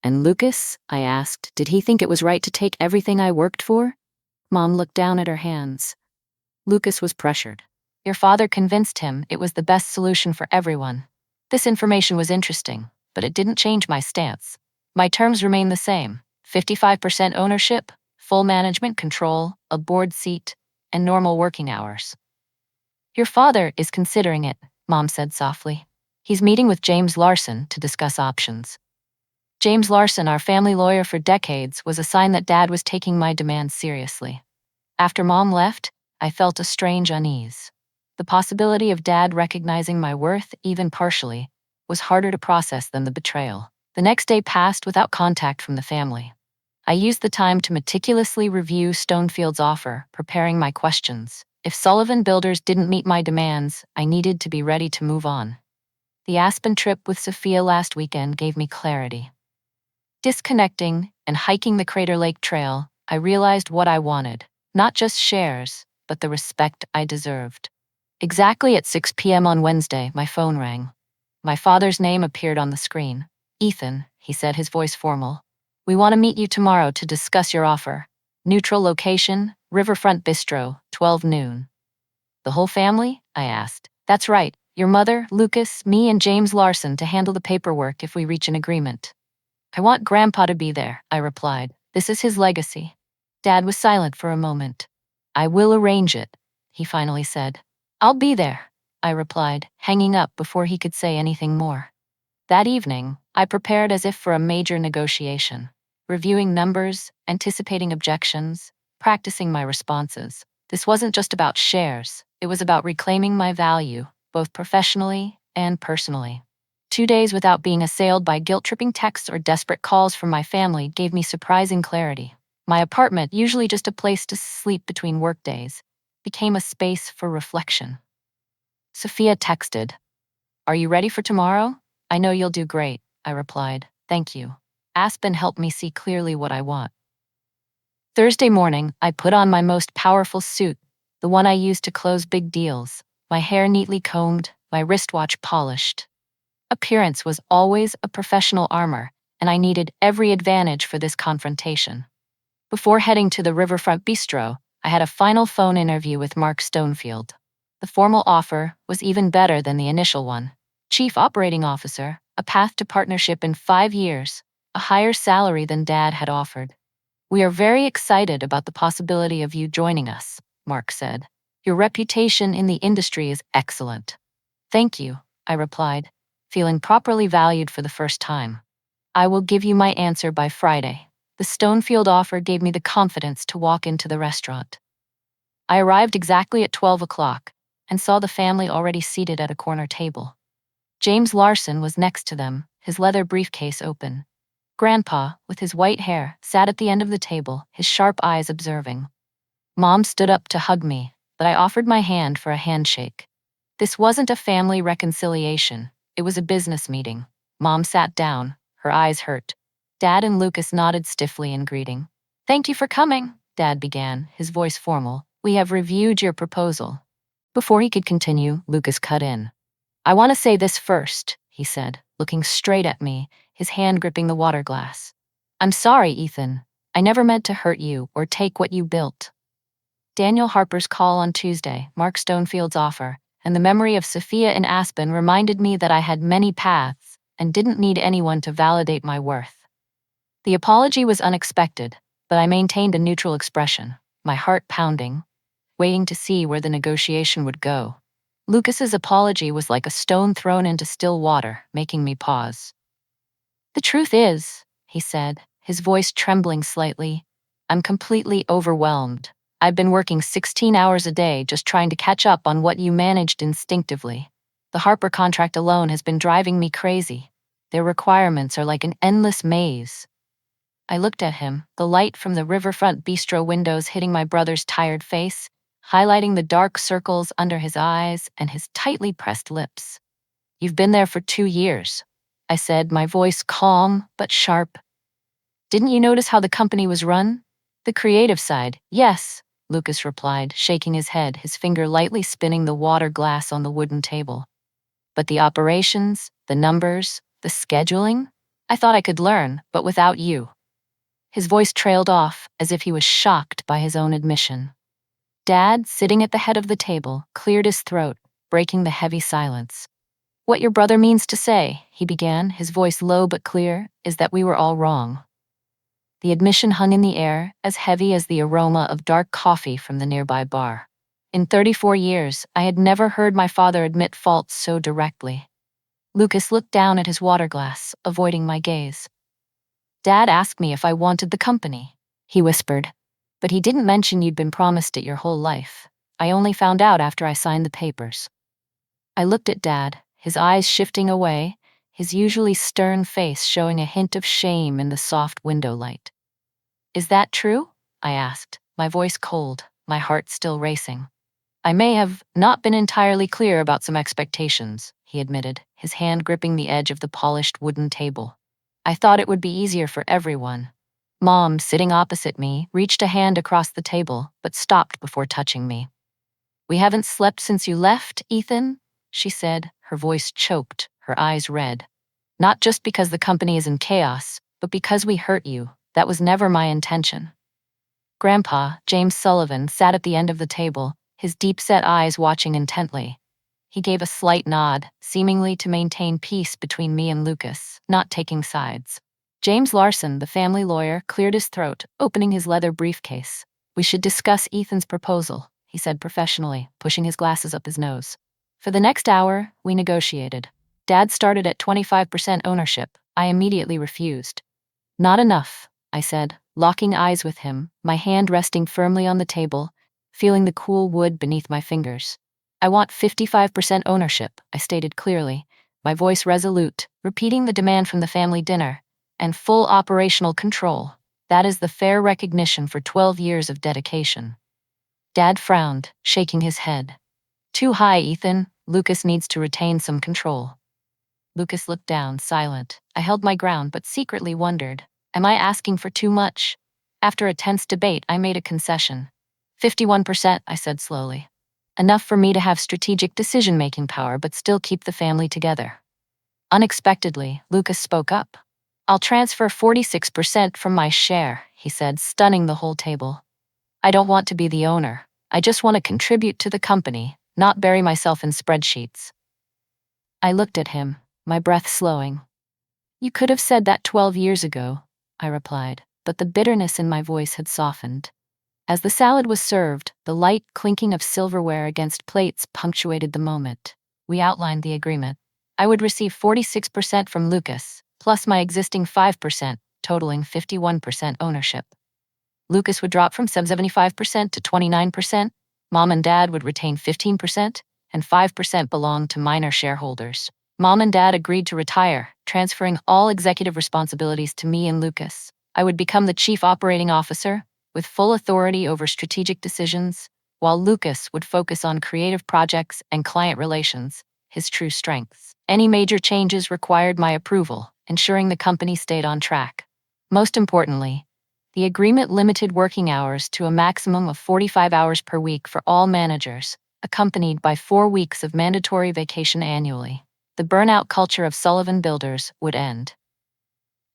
A: And Lucas, I asked, did he think it was right to take everything I worked for? Mom looked down at her hands. Lucas was pressured. Your father convinced him it was the best solution for everyone. This information was interesting, but it didn't change my stance. My terms remain the same. 55% ownership, full management control, a board seat, and normal working hours. Your father is considering it, Mom said softly. He's meeting with James Larson to discuss options. James Larson, our family lawyer for decades, was a sign that Dad was taking my demands seriously. After Mom left, I felt a strange unease. The possibility of Dad recognizing my worth, even partially, was harder to process than the betrayal. The next day passed without contact from the family. I used the time to meticulously review Stonefield's offer, preparing my questions. If Sullivan Builders didn't meet my demands, I needed to be ready to move on. The Aspen trip with Sophia last weekend gave me clarity. Disconnecting and hiking the Crater Lake Trail, I realized what I wanted. Not just shares, but the respect I deserved. Exactly at 6 p.m. on Wednesday, my phone rang. My father's name appeared on the screen. Ethan, he said, his voice formal. We want to meet you tomorrow to discuss your offer. Neutral location, Riverfront Bistro, 12 noon. The whole family? I asked. That's right. Your mother, Lucas, me, and James Larson to handle the paperwork if we reach an agreement. I want Grandpa to be there, I replied. This is his legacy. Dad was silent for a moment. I will arrange it, he finally said. I'll be there, I replied, hanging up before he could say anything more. That evening, I prepared as if for a major negotiation, reviewing numbers, anticipating objections, practicing my responses. This wasn't just about shares, it was about reclaiming my value, both professionally and personally. 2 days without being assailed by guilt-tripping texts or desperate calls from my family gave me surprising clarity. My apartment, usually just a place to sleep between workdays, became a space for reflection. Sophia texted, Are you ready for tomorrow? I know you'll do great, I replied. Thank you. Aspen helped me see clearly what I want. Thursday morning, I put on my most powerful suit, the one I used to close big deals, my hair neatly combed, my wristwatch polished. Appearance was always a professional armor, and I needed every advantage for this confrontation. Before heading to the Riverfront Bistro, I had a final phone interview with Mark Stonefield. The formal offer was even better than the initial one. Chief Operating Officer, a path to partnership in 5 years, a higher salary than Dad had offered. "We are very excited about the possibility of you joining us," Mark said. "Your reputation in the industry is excellent." "Thank you," I replied, feeling properly valued for the first time. "I will give you my answer by Friday." The Stonefield offer gave me the confidence to walk into the restaurant. I arrived exactly at 12 o'clock and saw the family already seated at a corner table. James Larson was next to them, his leather briefcase open. Grandpa, with his white hair, sat at the end of the table, his sharp eyes observing. Mom stood up to hug me, but I offered my hand for a handshake. This wasn't a family reconciliation, it was a business meeting. Mom sat down, her eyes hurt. Dad and Lucas nodded stiffly in greeting. "Thank you for coming," Dad began, his voice formal. "We have reviewed your proposal." Before he could continue, Lucas cut in. "I want to say this first," he said, looking straight at me, his hand gripping the water glass. "I'm sorry, Ethan. I never meant to hurt you or take what you built." Daniel Harper's call on Tuesday, Mark Stonefield's offer, and the memory of Sophia in Aspen reminded me that I had many paths and didn't need anyone to validate my worth. The apology was unexpected, but I maintained a neutral expression, my heart pounding, waiting to see where the negotiation would go. Lucas's apology was like a stone thrown into still water, making me pause. "The truth is," he said, his voice trembling slightly, "I'm completely overwhelmed. I've been working 16 hours a day just trying to catch up on what you managed instinctively. The Harper contract alone has been driving me crazy. Their requirements are like an endless maze." I looked at him, the light from the riverfront bistro windows hitting my brother's tired face, highlighting the dark circles under his eyes and his tightly pressed lips. "You've been there for 2 years," I said, my voice calm but sharp. "Didn't you notice how the company was run?" "The creative side, yes," Lucas replied, shaking his head, his finger lightly spinning the water glass on the wooden table. "But the operations, the numbers, the scheduling? I thought I could learn, but without you." His voice trailed off, as if he was shocked by his own admission. Dad, sitting at the head of the table, cleared his throat, breaking the heavy silence. "What your brother means to say," he began, his voice low but clear, "is that we were all wrong." The admission hung in the air, as heavy as the aroma of dark coffee from the nearby bar. In 34 years, I had never heard my father admit faults so directly. Lucas looked down at his water glass, avoiding my gaze. "Dad asked me if I wanted the company," he whispered. "But he didn't mention you'd been promised it your whole life. I only found out after I signed the papers." I looked at Dad, his eyes shifting away, his usually stern face showing a hint of shame in the soft window light. "Is that true?" I asked, my voice cold, my heart still racing. "I may have not been entirely clear about some expectations," he admitted, his hand gripping the edge of the polished wooden table. "I thought it would be easier for everyone." Mom, sitting opposite me, reached a hand across the table, but stopped before touching me. "We haven't slept since you left, Ethan," she said, her voice choked, her eyes red. "Not just because the company is in chaos, but because we hurt you. That was never my intention." Grandpa, James Sullivan, sat at the end of the table, his deep-set eyes watching intently. He gave a slight nod, seemingly to maintain peace between me and Lucas, not taking sides. James Larson, the family lawyer, cleared his throat, opening his leather briefcase. "We should discuss Ethan's proposal," he said professionally, pushing his glasses up his nose. For the next hour, we negotiated. Dad started at 25% ownership. I immediately refused. "Not enough," I said, locking eyes with him, my hand resting firmly on the table, feeling the cool wood beneath my fingers. "I want 55% ownership," I stated clearly, my voice resolute, repeating the demand from the family dinner, "and full operational control. That is the fair recognition for 12 years of dedication." Dad frowned, shaking his head. "Too high, Ethan. Lucas needs to retain some control." Lucas looked down, silent. I held my ground, but secretly wondered, am I asking for too much? After a tense debate, I made a concession. 51%, I said slowly. Enough for me to have strategic decision-making power, but still keep the family together. Unexpectedly, Lucas spoke up. I'll transfer 46% from my share, he said, stunning the whole table. I don't want to be the owner. I just want to contribute to the company, not bury myself in spreadsheets. I looked at him, my breath slowing. You could have said that 12 years ago, I replied, but the bitterness in my voice had softened. As the salad was served, the light clinking of silverware against plates punctuated the moment. We outlined the agreement. I would receive 46% from Lucas, plus my existing 5%, totaling 51% ownership. Lucas would drop from 75% to 29%, Mom and Dad would retain 15%, and 5% belonged to minor shareholders. Mom and Dad agreed to retire, transferring all executive responsibilities to me and Lucas. I would become the chief operating officer, with full authority over strategic decisions, while Lucas would focus on creative projects and client relations, his true strengths. Any major changes required my approval, ensuring the company stayed on track. Most importantly, the agreement limited working hours to a maximum of 45 hours per week for all managers, accompanied by 4 weeks of mandatory vacation annually. The burnout culture of Sullivan Builders would end.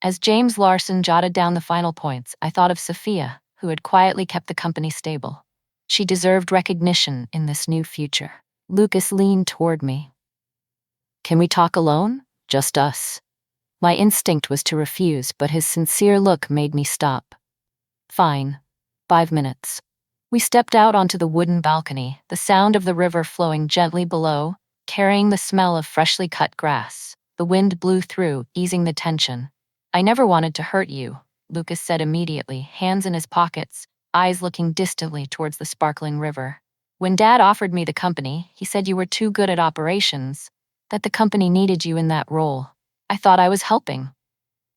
A: As James Larson jotted down the final points, I thought of Sophia, who had quietly kept the company stable. She deserved recognition in this new future. Lucas leaned toward me. Can we talk alone? Just us. My instinct was to refuse, but his sincere look made me stop. Fine. 5 minutes. We stepped out onto the wooden balcony, the sound of the river flowing gently below, carrying the smell of freshly cut grass. The wind blew through, easing the tension. I never wanted to hurt you, Lucas said immediately, hands in his pockets, eyes looking distantly towards the sparkling river. When Dad offered me the company, he said you were too good at operations, that the company needed you in that role. I thought I was helping.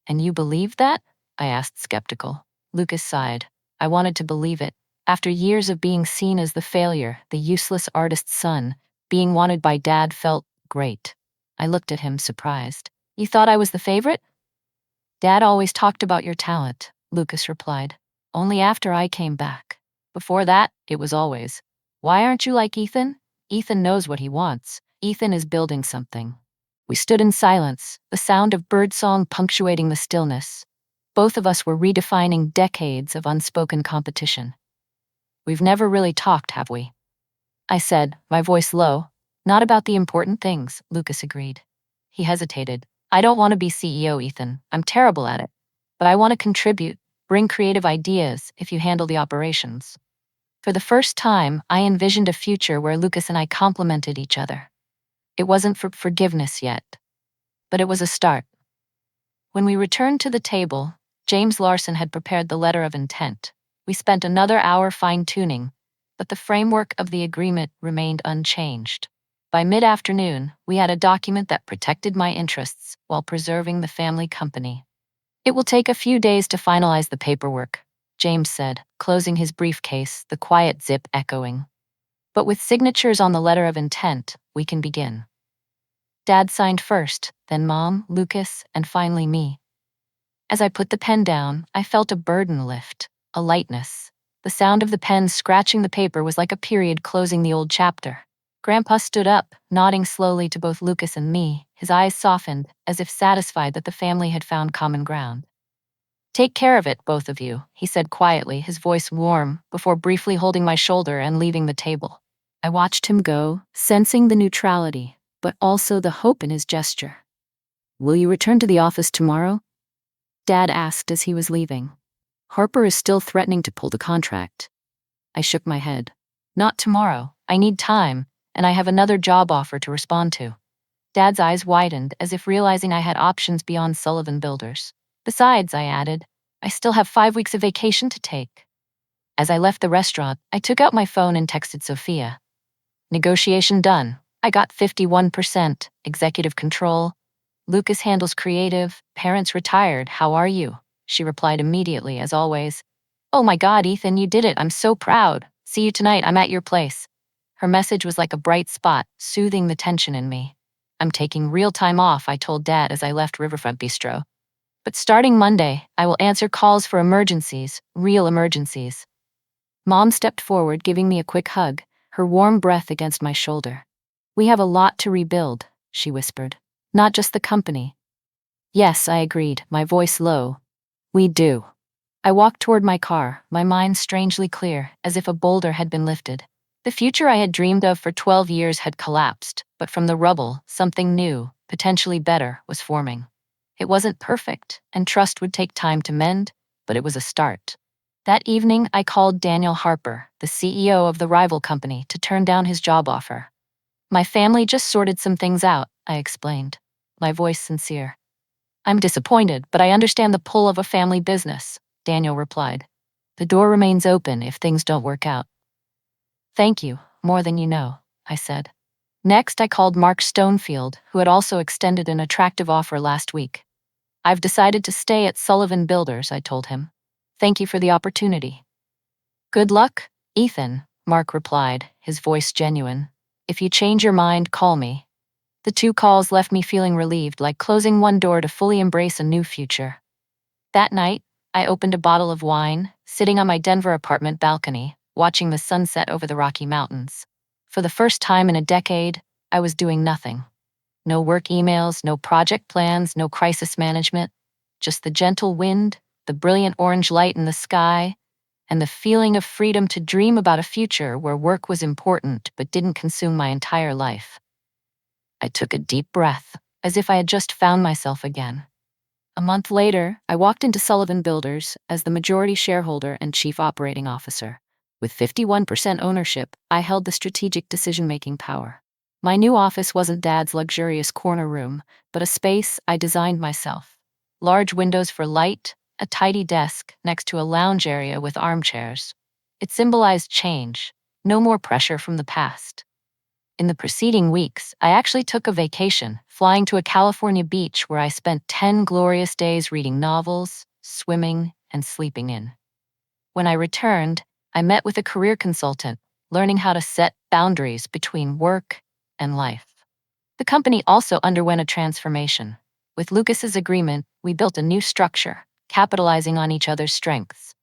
A: And you believed that? I asked, skeptical. Lucas sighed. I wanted to believe it. After years of being seen as the failure, the useless artist's son, being wanted by Dad felt great. I looked at him, surprised. You thought I was the favorite? Dad always talked about your talent, Lucas replied. Only after I came back. Before that, it was always, why aren't you like Ethan? Ethan knows what he wants. Ethan is building something. We stood in silence, the sound of birdsong punctuating the stillness. Both of us were redefining decades of unspoken competition. We've never really talked, have we? I said, my voice low. Not about the important things, Lucas agreed. He hesitated. I don't want to be CEO, Ethan. I'm terrible at it. But I want to contribute, bring creative ideas if you handle the operations. For the first time, I envisioned a future where Lucas and I complemented each other. It wasn't for forgiveness yet, but it was a start. When we returned to the table, James Larson had prepared the letter of intent. We spent another hour fine-tuning, but the framework of the agreement remained unchanged. By mid-afternoon, we had a document that protected my interests while preserving the family company. It will take a few days to finalize the paperwork, James said, closing his briefcase, the quiet zip echoing. But with signatures on the letter of intent, we can begin. Dad signed first, then Mom, Lucas, and finally me. As I put the pen down, I felt a burden lift, a lightness. The sound of the pen scratching the paper was like a period closing the old chapter. Grandpa stood up, nodding slowly to both Lucas and me, his eyes softened, as if satisfied that the family had found common ground. Take care of it, both of you, he said quietly, his voice warm, before briefly holding my shoulder and leaving the table. I watched him go, sensing the neutrality, but also the hope in his gesture. Will you return to the office tomorrow? Dad asked as he was leaving. Harper is still threatening to pull the contract. I shook my head. Not tomorrow. I need time, and I have another job offer to respond to. Dad's eyes widened, as if realizing I had options beyond Sullivan Builders. Besides, I added, I still have 5 weeks of vacation to take. As I left the restaurant, I took out my phone and texted Sophia. Negotiation done. I got 51%, executive control. Lucas handles creative, parents retired, how are you? She replied immediately, as always. Oh my God, Ethan, you did it, I'm so proud. See you tonight, I'm at your place. Her message was like a bright spot, soothing the tension in me. I'm taking real time off, I told Dad as I left Riverfront Bistro. But starting Monday, I will answer calls for emergencies, real emergencies. Mom stepped forward, giving me a quick hug, her warm breath against my shoulder. We have a lot to rebuild, she whispered. Not just the company. Yes, I agreed, my voice low. We do. I walked toward my car, my mind strangely clear, as if a boulder had been lifted. The future I had dreamed of for 12 years had collapsed, but from the rubble, something new, potentially better, was forming. It wasn't perfect, and trust would take time to mend, but it was a start. That evening, I called Daniel Harper, the CEO of the rival company, to turn down his job offer. My family just sorted some things out, I explained, my voice sincere. I'm disappointed, but I understand the pull of a family business, Daniel replied. The door remains open if things don't work out. Thank you, more than you know, I said. Next, I called Mark Stonefield, who had also extended an attractive offer last week. I've decided to stay at Sullivan Builders, I told him. Thank you for the opportunity. Good luck, Ethan, Mark replied, his voice genuine. If you change your mind, call me. The 2 calls left me feeling relieved, like closing one door to fully embrace a new future. That night, I opened a bottle of wine, sitting on my Denver apartment balcony, watching the sunset over the Rocky Mountains. For the first time in a decade, I was doing nothing. No work emails, no project plans, no crisis management. Just the gentle wind, the brilliant orange light in the sky, and the feeling of freedom to dream about a future where work was important but didn't consume my entire life. I took a deep breath, as if I had just found myself again. A month later, I walked into Sullivan Builders as the majority shareholder and chief operating officer. With 51% ownership, I held the strategic decision-making power. My new office wasn't Dad's luxurious corner room, but a space I designed myself. Large windows for light, a tidy desk next to a lounge area with armchairs. It symbolized change, no more pressure from the past. In the preceding weeks, I actually took a vacation, flying to a California beach where I spent 10 glorious days reading novels, swimming, and sleeping in. When I returned, I met with a career consultant, learning how to set boundaries between work and life. The company also underwent a transformation. With Lucas's agreement, we built a new structure, capitalizing on each other's strengths.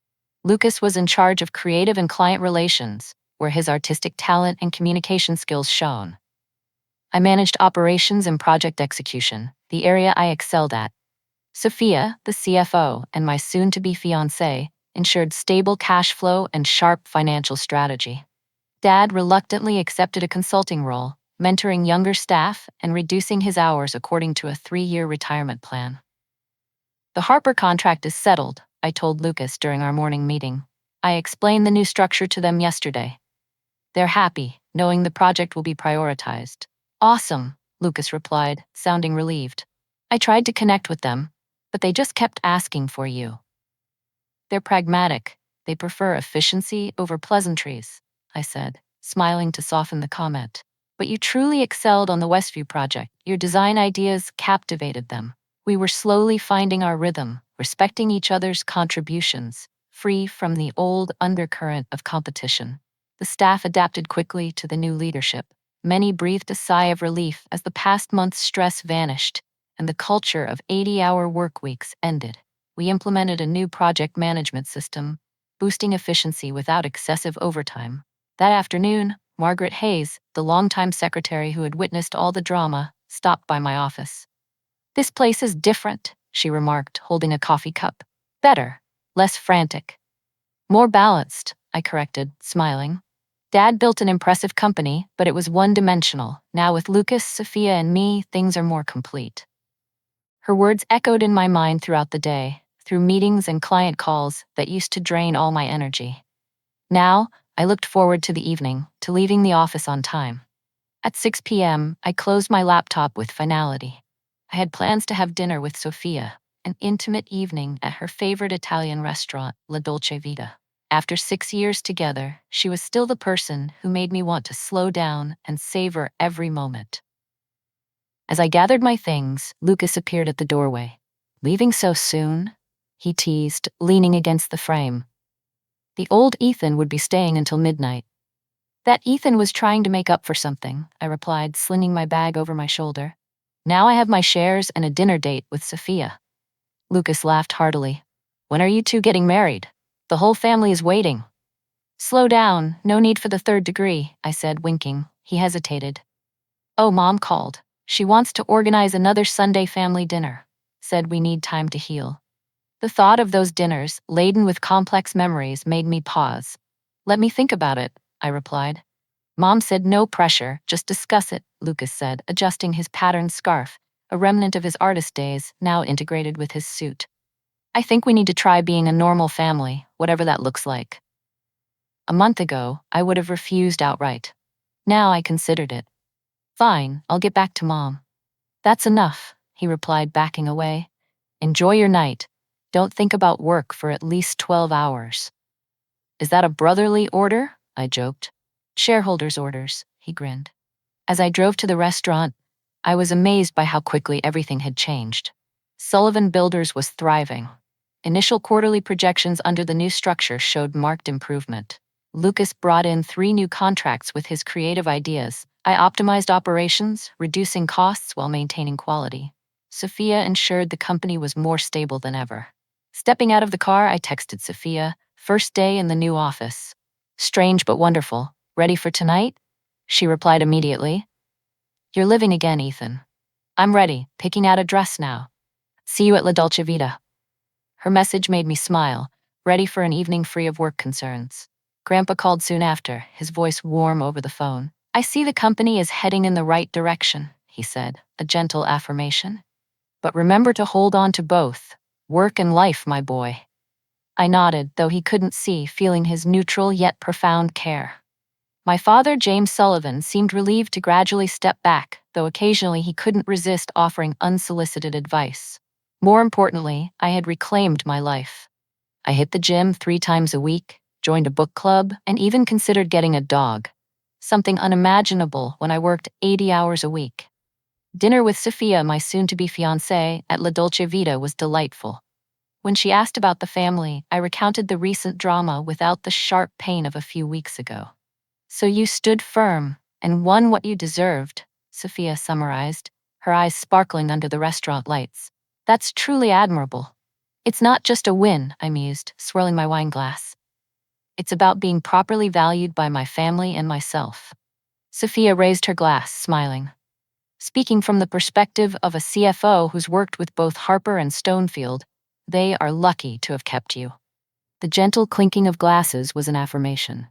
A: Lucas was in charge of creative and client relations, where his artistic talent and communication skills shone. I managed operations and project execution, the area I excelled at. Sophia, the CFO, and my soon-to-be fiancée ensured stable cash flow and sharp financial strategy. Dad reluctantly accepted a consulting role, mentoring younger staff and reducing his hours according to a 3-year retirement plan. The Harper contract is settled, I told Lucas during our morning meeting. I explained the new structure to them yesterday. They're happy, knowing the project will be prioritized. Awesome, Lucas replied, sounding relieved. I tried to connect with them, but they just kept asking for you. They're pragmatic. They prefer efficiency over pleasantries, I said, smiling to soften the comment. But you truly excelled on the Westview project. Your design ideas captivated them. We were slowly finding our rhythm, respecting each other's contributions, free from the old undercurrent of competition. The staff adapted quickly to the new leadership. Many breathed a sigh of relief as the past month's stress vanished and the culture of 80-hour work weeks ended. We implemented a new project management system, boosting efficiency without excessive overtime. That afternoon, Margaret Hayes, the longtime secretary who had witnessed all the drama, stopped by my office. This place is different, she remarked, holding a coffee cup. Better, less frantic. More balanced, I corrected, smiling. Dad built an impressive company, but it was one-dimensional. Now with Lucas, Sophia, and me, things are more complete. Her words echoed in my mind throughout the day, through meetings and client calls that used to drain all my energy. Now, I looked forward to the evening, to leaving the office on time. At 6 p.m., I closed my laptop with finality. I had plans to have dinner with Sophia, an intimate evening at her favorite Italian restaurant, La Dolce Vita. After 6 years together, she was still the person who made me want to slow down and savor every moment. As I gathered my things, Lucas appeared at the doorway. Leaving so soon? He teased, leaning against the frame. The old Ethan would be staying until midnight. That Ethan was trying to make up for something, I replied, slinging my bag over my shoulder. Now I have my shares and a dinner date with Sophia. Lucas laughed heartily. When are you two getting married? The whole family is waiting. Slow down, no need for the third degree, I said, winking. He hesitated. Oh, Mom called. She wants to organize another Sunday family dinner. Said we need time to heal. The thought of those dinners, laden with complex memories, made me pause. Let me think about it, I replied. Mom said no pressure, just discuss it, Lucas said, adjusting his patterned scarf, a remnant of his artist days, now integrated with his suit. I think we need to try being a normal family, whatever that looks like. A month ago, I would have refused outright. Now I considered it. Fine, I'll get back to Mom. That's enough, he replied, backing away. Enjoy your night. Don't think about work for at least 12 hours. Is that a brotherly order? I joked. Shareholders' orders, he grinned. As I drove to the restaurant, I was amazed by how quickly everything had changed. Sullivan Builders was thriving. Initial quarterly projections under the new structure showed marked improvement. Lucas brought in 3 new contracts with his creative ideas. I optimized operations, reducing costs while maintaining quality. Sophia ensured the company was more stable than ever. Stepping out of the car, I texted Sophia, first day in the new office. Strange but wonderful. Ready for tonight? She replied immediately. You're living again, Ethan. I'm ready, picking out a dress now. See you at La Dolce Vita. Her message made me smile, ready for an evening free of work concerns. Grandpa called soon after, his voice warm over the phone. I see the company is heading in the right direction, he said, a gentle affirmation. But remember to hold on to both, work and life, my boy. I nodded, though he couldn't see, feeling his neutral yet profound care. My father, James Sullivan, seemed relieved to gradually step back, though occasionally he couldn't resist offering unsolicited advice. More importantly, I had reclaimed my life. I hit the gym 3 times a week, joined a book club, and even considered getting a dog. Something unimaginable when I worked 80 hours a week. Dinner with Sophia, my soon-to-be fiancée, at La Dolce Vita was delightful. When she asked about the family, I recounted the recent drama without the sharp pain of a few weeks ago. So you stood firm and won what you deserved, Sophia summarized, her eyes sparkling under the restaurant lights. That's truly admirable. It's not just a win, I mused, swirling my wine glass. It's about being properly valued by my family and myself. Sophia raised her glass, smiling. Speaking from the perspective of a CFO who's worked with both Harper and Stonefield, they are lucky to have kept you. The gentle clinking of glasses was an affirmation.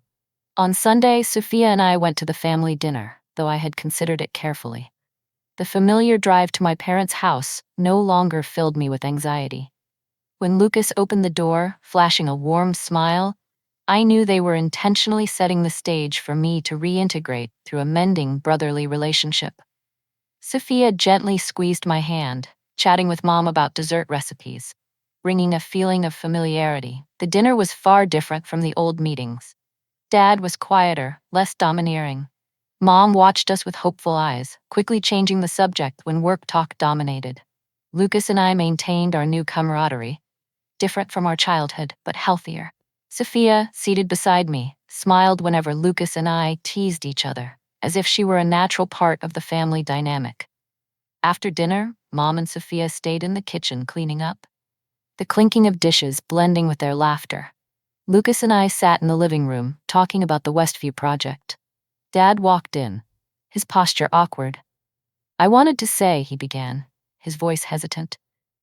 A: On Sunday, Sophia and I went to the family dinner, though I had considered it carefully. The familiar drive to my parents' house no longer filled me with anxiety. When Lucas opened the door, flashing a warm smile, I knew they were intentionally setting the stage for me to reintegrate through a mending brotherly relationship. Sophia gently squeezed my hand, chatting with Mom about dessert recipes, bringing a feeling of familiarity. The dinner was far different from the old meetings. Dad was quieter, less domineering. Mom watched us with hopeful eyes, quickly changing the subject when work talk dominated. Lucas and I maintained our new camaraderie, different from our childhood, but healthier. Sophia, seated beside me, smiled whenever Lucas and I teased each other, as if she were a natural part of the family dynamic. After dinner, Mom and Sophia stayed in the kitchen cleaning up, the clinking of dishes blending with their laughter. Lucas and I sat in the living room, talking about the Westview project. Dad walked in, his posture awkward. I wanted to say, he began, his voice hesitant.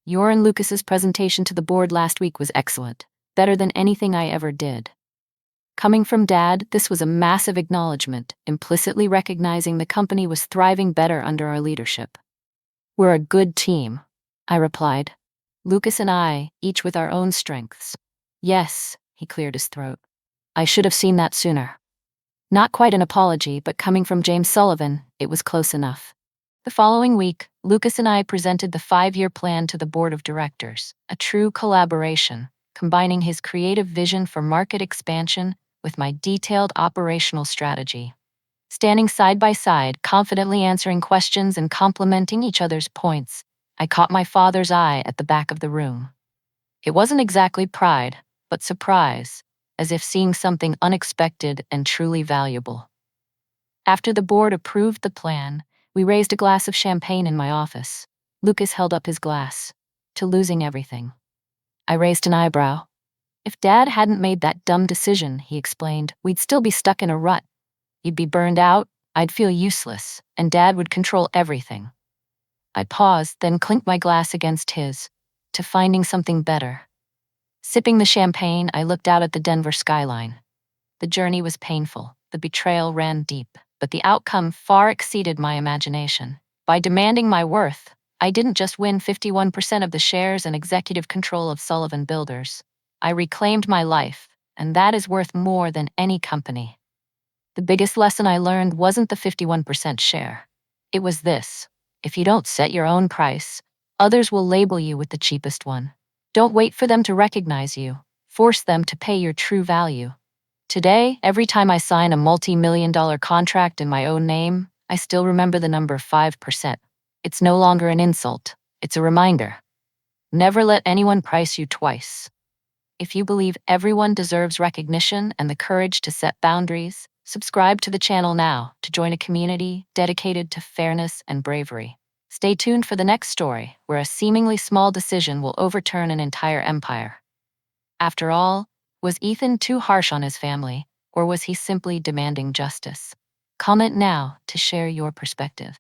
A: Your and Lucas's presentation to the board last week was excellent, better than anything I ever did. Coming from Dad, this was a massive acknowledgement, implicitly recognizing the company was thriving better under our leadership. We're a good team, I replied. Lucas and I, each with our own strengths. Yes, he cleared his throat. I should have seen that sooner. Not quite an apology, but coming from James Sullivan, it was close enough. The following week, Lucas and I presented the 5-year plan to the board of directors, a true collaboration, combining his creative vision for market expansion with my detailed operational strategy. Standing side by side, confidently answering questions and complimenting each other's points, I caught my father's eye at the back of the room. It wasn't exactly pride, but surprise, as if seeing something unexpected and truly valuable. After the board approved the plan, we raised a glass of champagne in my office. Lucas held up his glass. To losing everything. I raised an eyebrow. If Dad hadn't made that dumb decision, he explained, we'd still be stuck in a rut. You'd be burned out, I'd feel useless, and Dad would control everything. I paused, then clinked my glass against his, to finding something better. Sipping the champagne, I looked out at the Denver skyline. The journey was painful, the betrayal ran deep, but the outcome far exceeded my imagination. By demanding my worth, I didn't just win 51% of the shares and executive control of Sullivan Builders. I reclaimed my life, and that is worth more than any company. The biggest lesson I learned wasn't the 51% share. It was this: if you don't set your own price, others will label you with the cheapest one. Don't wait for them to recognize you. Force them to pay your true value. Today, every time I sign a multi-million-dollar contract in my own name, I still remember the number 5%. It's no longer an insult. It's a reminder. Never let anyone price you twice. If you believe everyone deserves recognition and the courage to set boundaries, subscribe to the channel now to join a community dedicated to fairness and bravery. Stay tuned for the next story, where a seemingly small decision will overturn an entire empire. After all, was Ethan too harsh on his family, or was he simply demanding justice? Comment now to share your perspective.